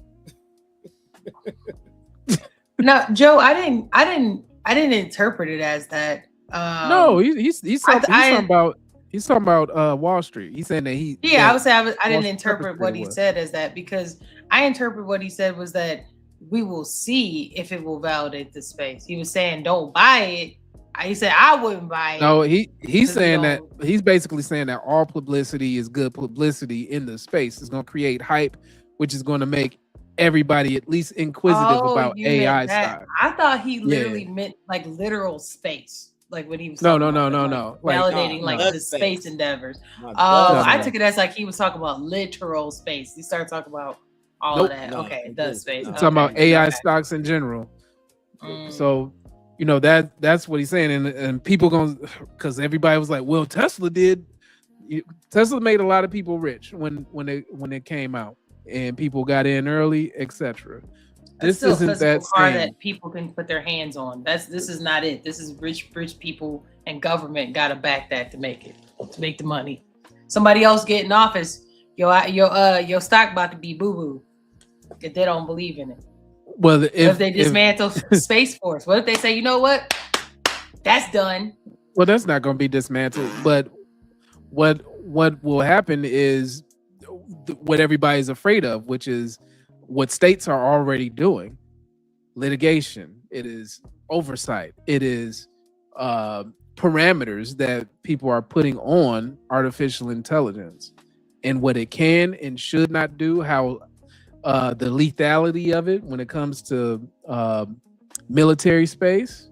No, Joe, I didn't interpret it as that. No, he's talking about Wall Street. He's saying that I didn't interpret what he said as that because I interpret what he said was that we will see if it will validate the space. He was saying don't buy it. He said I wouldn't buy it. No, he's saying that he's basically saying that all publicity is good publicity in the space. It's going to create hype, which is going to make everybody at least inquisitive about AI stuff. I thought he literally meant like literal space, like when he was no, validating the space endeavors. I took it as like he was talking about literal space. He started talking about all of that. Okay, the space. Talking about AI stocks in general. So you know that's what he's saying, and people because everybody was like, well, Tesla made a lot of people rich when it came out, and people got in early, etc. This isn't that car that people can put their hands on. This is not it. This is rich people and government got to back that to make the money. Somebody else get in office, your stock about to be boo boo if they don't believe in it. Well, if they dismantle Space Force, what if they say, you know what, that's done? Well, that's not going to be dismantled. But what will happen is what everybody's afraid of, which is what states are already doing: litigation. It is oversight. It is parameters that people are putting on artificial intelligence and what it can and should not do. How the lethality of it when it comes to military space,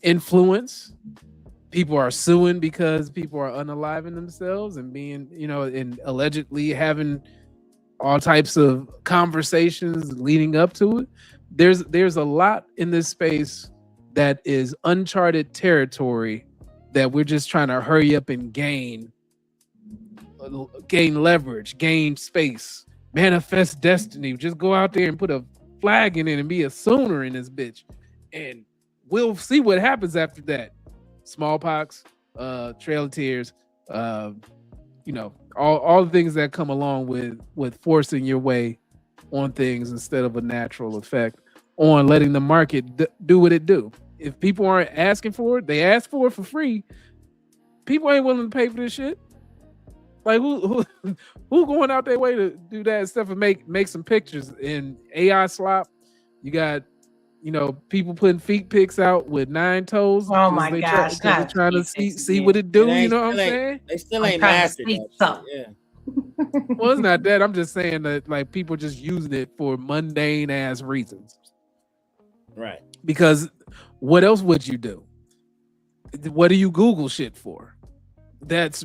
influence. People are suing because people are unaliving themselves and being, and allegedly having all types of conversations leading up to it. There's a lot in this space that is uncharted territory that we're just trying to hurry up and gain leverage, gain space, manifest destiny. Just go out there and put a flag in it and be a sooner in this bitch, and we'll see what happens after that. Smallpox, Trail of Tears, all the things that come along with forcing your way on things instead of a natural effect on letting the market do what it do. If people aren't asking for it, they ask for it for free. People ain't willing to pay for this shit. Like who going out their way to do that stuff and make some pictures in AI slop? You got people putting feet pics out with 9 toes. Oh my gosh! They're trying to see what it do. You know what I'm saying? They still ain't mastered that. Yeah. Well, it's not that. I'm just saying that like people just using it for mundane ass reasons. Right. Because what else would you do? What do you Google shit for? That's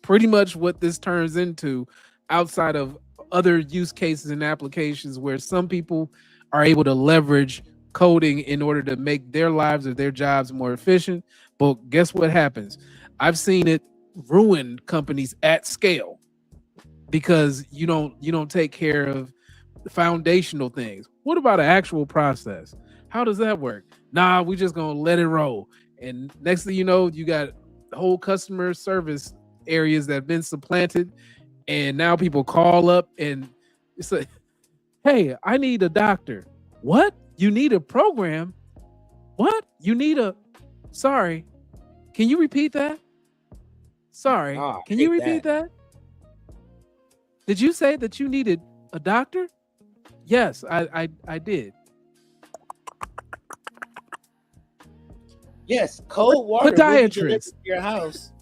pretty much what this turns into, outside of other use cases and applications where some people are able to leverage coding in order to make their lives or their jobs more efficient. But guess what happens? I've seen it ruin companies at scale because you don't take care of the foundational things. What about an actual process? How does that work? Nah, we just gonna let it roll. And next thing you know, you got whole customer service areas that have been supplanted, and now people call up and it's like, hey, I need a doctor. What? You need a program? What? You need a... Sorry. Can you repeat that? Sorry. Can you repeat that? Did you say that you needed a doctor? Yes, I did. Yes, cold water Podiatrist. To your house.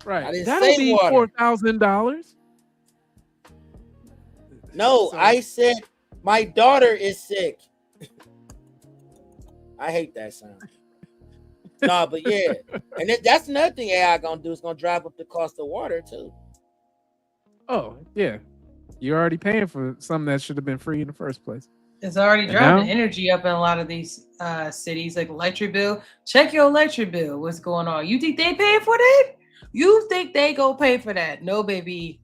Right. That'll be $4,000. No, I said my daughter is sick. I hate that sound. No, but yeah, and that's another thing AI gonna do. Is gonna drive up the cost of water too. Oh yeah, you're already paying for something that should have been free in the first place. It's already driving energy up in a lot of these cities, like electric bill. Check your electric bill. What's going on? You think they paying for that? You think they go pay for that? No, baby,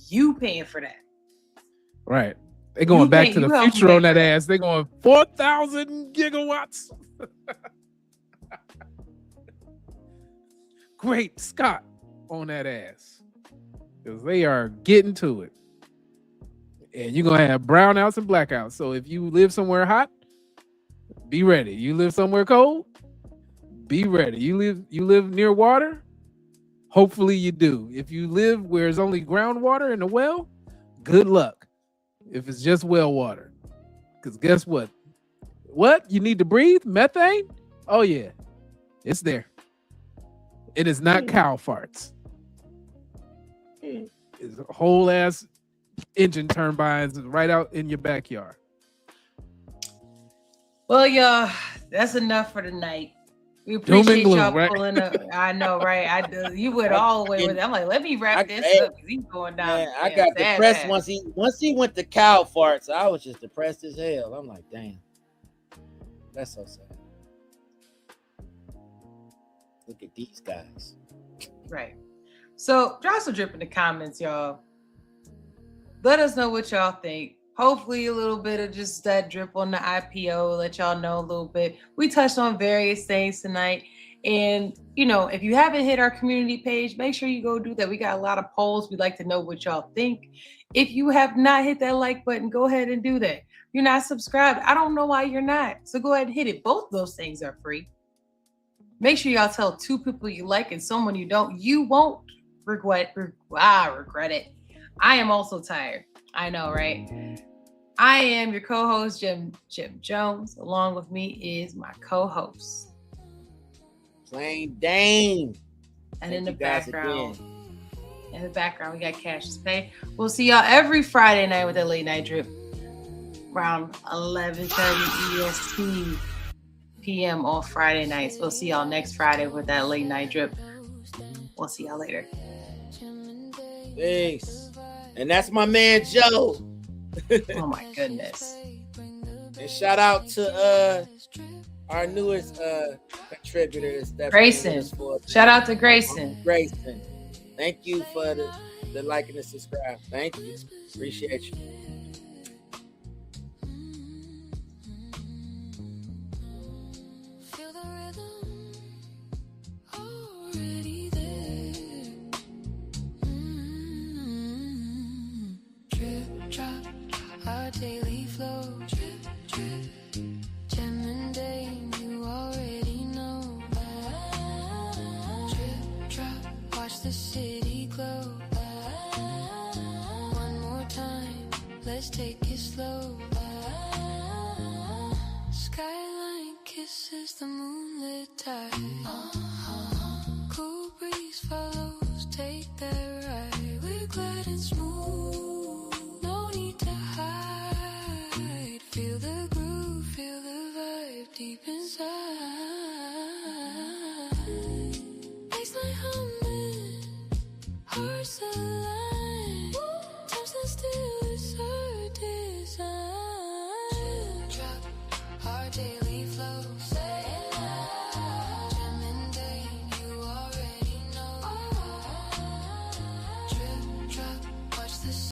you paying for that. Right. They're going back to the future on that ass. They're going 4,000 gigawatts. Great Scott on that ass. Because they are getting to it. And you're going to have brownouts and blackouts. So if you live somewhere hot, be ready. You live somewhere cold, be ready. You live near water, hopefully you do. If you live where there's only groundwater in the well, good luck. If it's just well water. Because guess what? What? You need to breathe? Methane? Oh, yeah. It's there. It is not cow farts. It's a whole ass engine turbines right out in your backyard. Well, y'all, that's enough for tonight. We appreciate y'all pulling up. I know, right? You went all the way with it. I'm like, let me wrap this up because he's going down. Man, I got depressed once he went to cow farts. I was just depressed as hell. I'm like, damn, that's so sad. Look at these guys. Right. So drop some drip in the comments, y'all. Let us know what y'all think. Hopefully a little bit of just that drip on the IPO, let y'all know a little bit. We touched on various things tonight. And, if you haven't hit our community page, make sure you go do that. We got a lot of polls. We'd like to know what y'all think. If you have not hit that like button, go ahead and do that. You're not subscribed. I don't know why you're not. So go ahead and hit it. Both those things are free. Make sure y'all tell 2 people you like and someone you don't. You won't regret it. I am also tired. I know, right? I am your co-host, Jim Jones. Along with me is my co-host, Plain Dane. And in the background, we got Cassius Pay. We'll see y'all every Friday night with that late night drip around 11:30 EST PM on Friday nights. We'll see y'all next Friday with that late night drip. We'll see y'all later. Peace. And that's my man Joe. Oh my goodness. And shout out to our newest contributor, Grayson. Shout out to Grayson. Grayson. Thank you for the like and the subscribe. Thank you. Appreciate you. Our daily flow, drip, drip, Jim and Dane, you already know. Drip, drop, watch the city glow. One more time, let's take it slow. Skyline kisses the moonlit tide.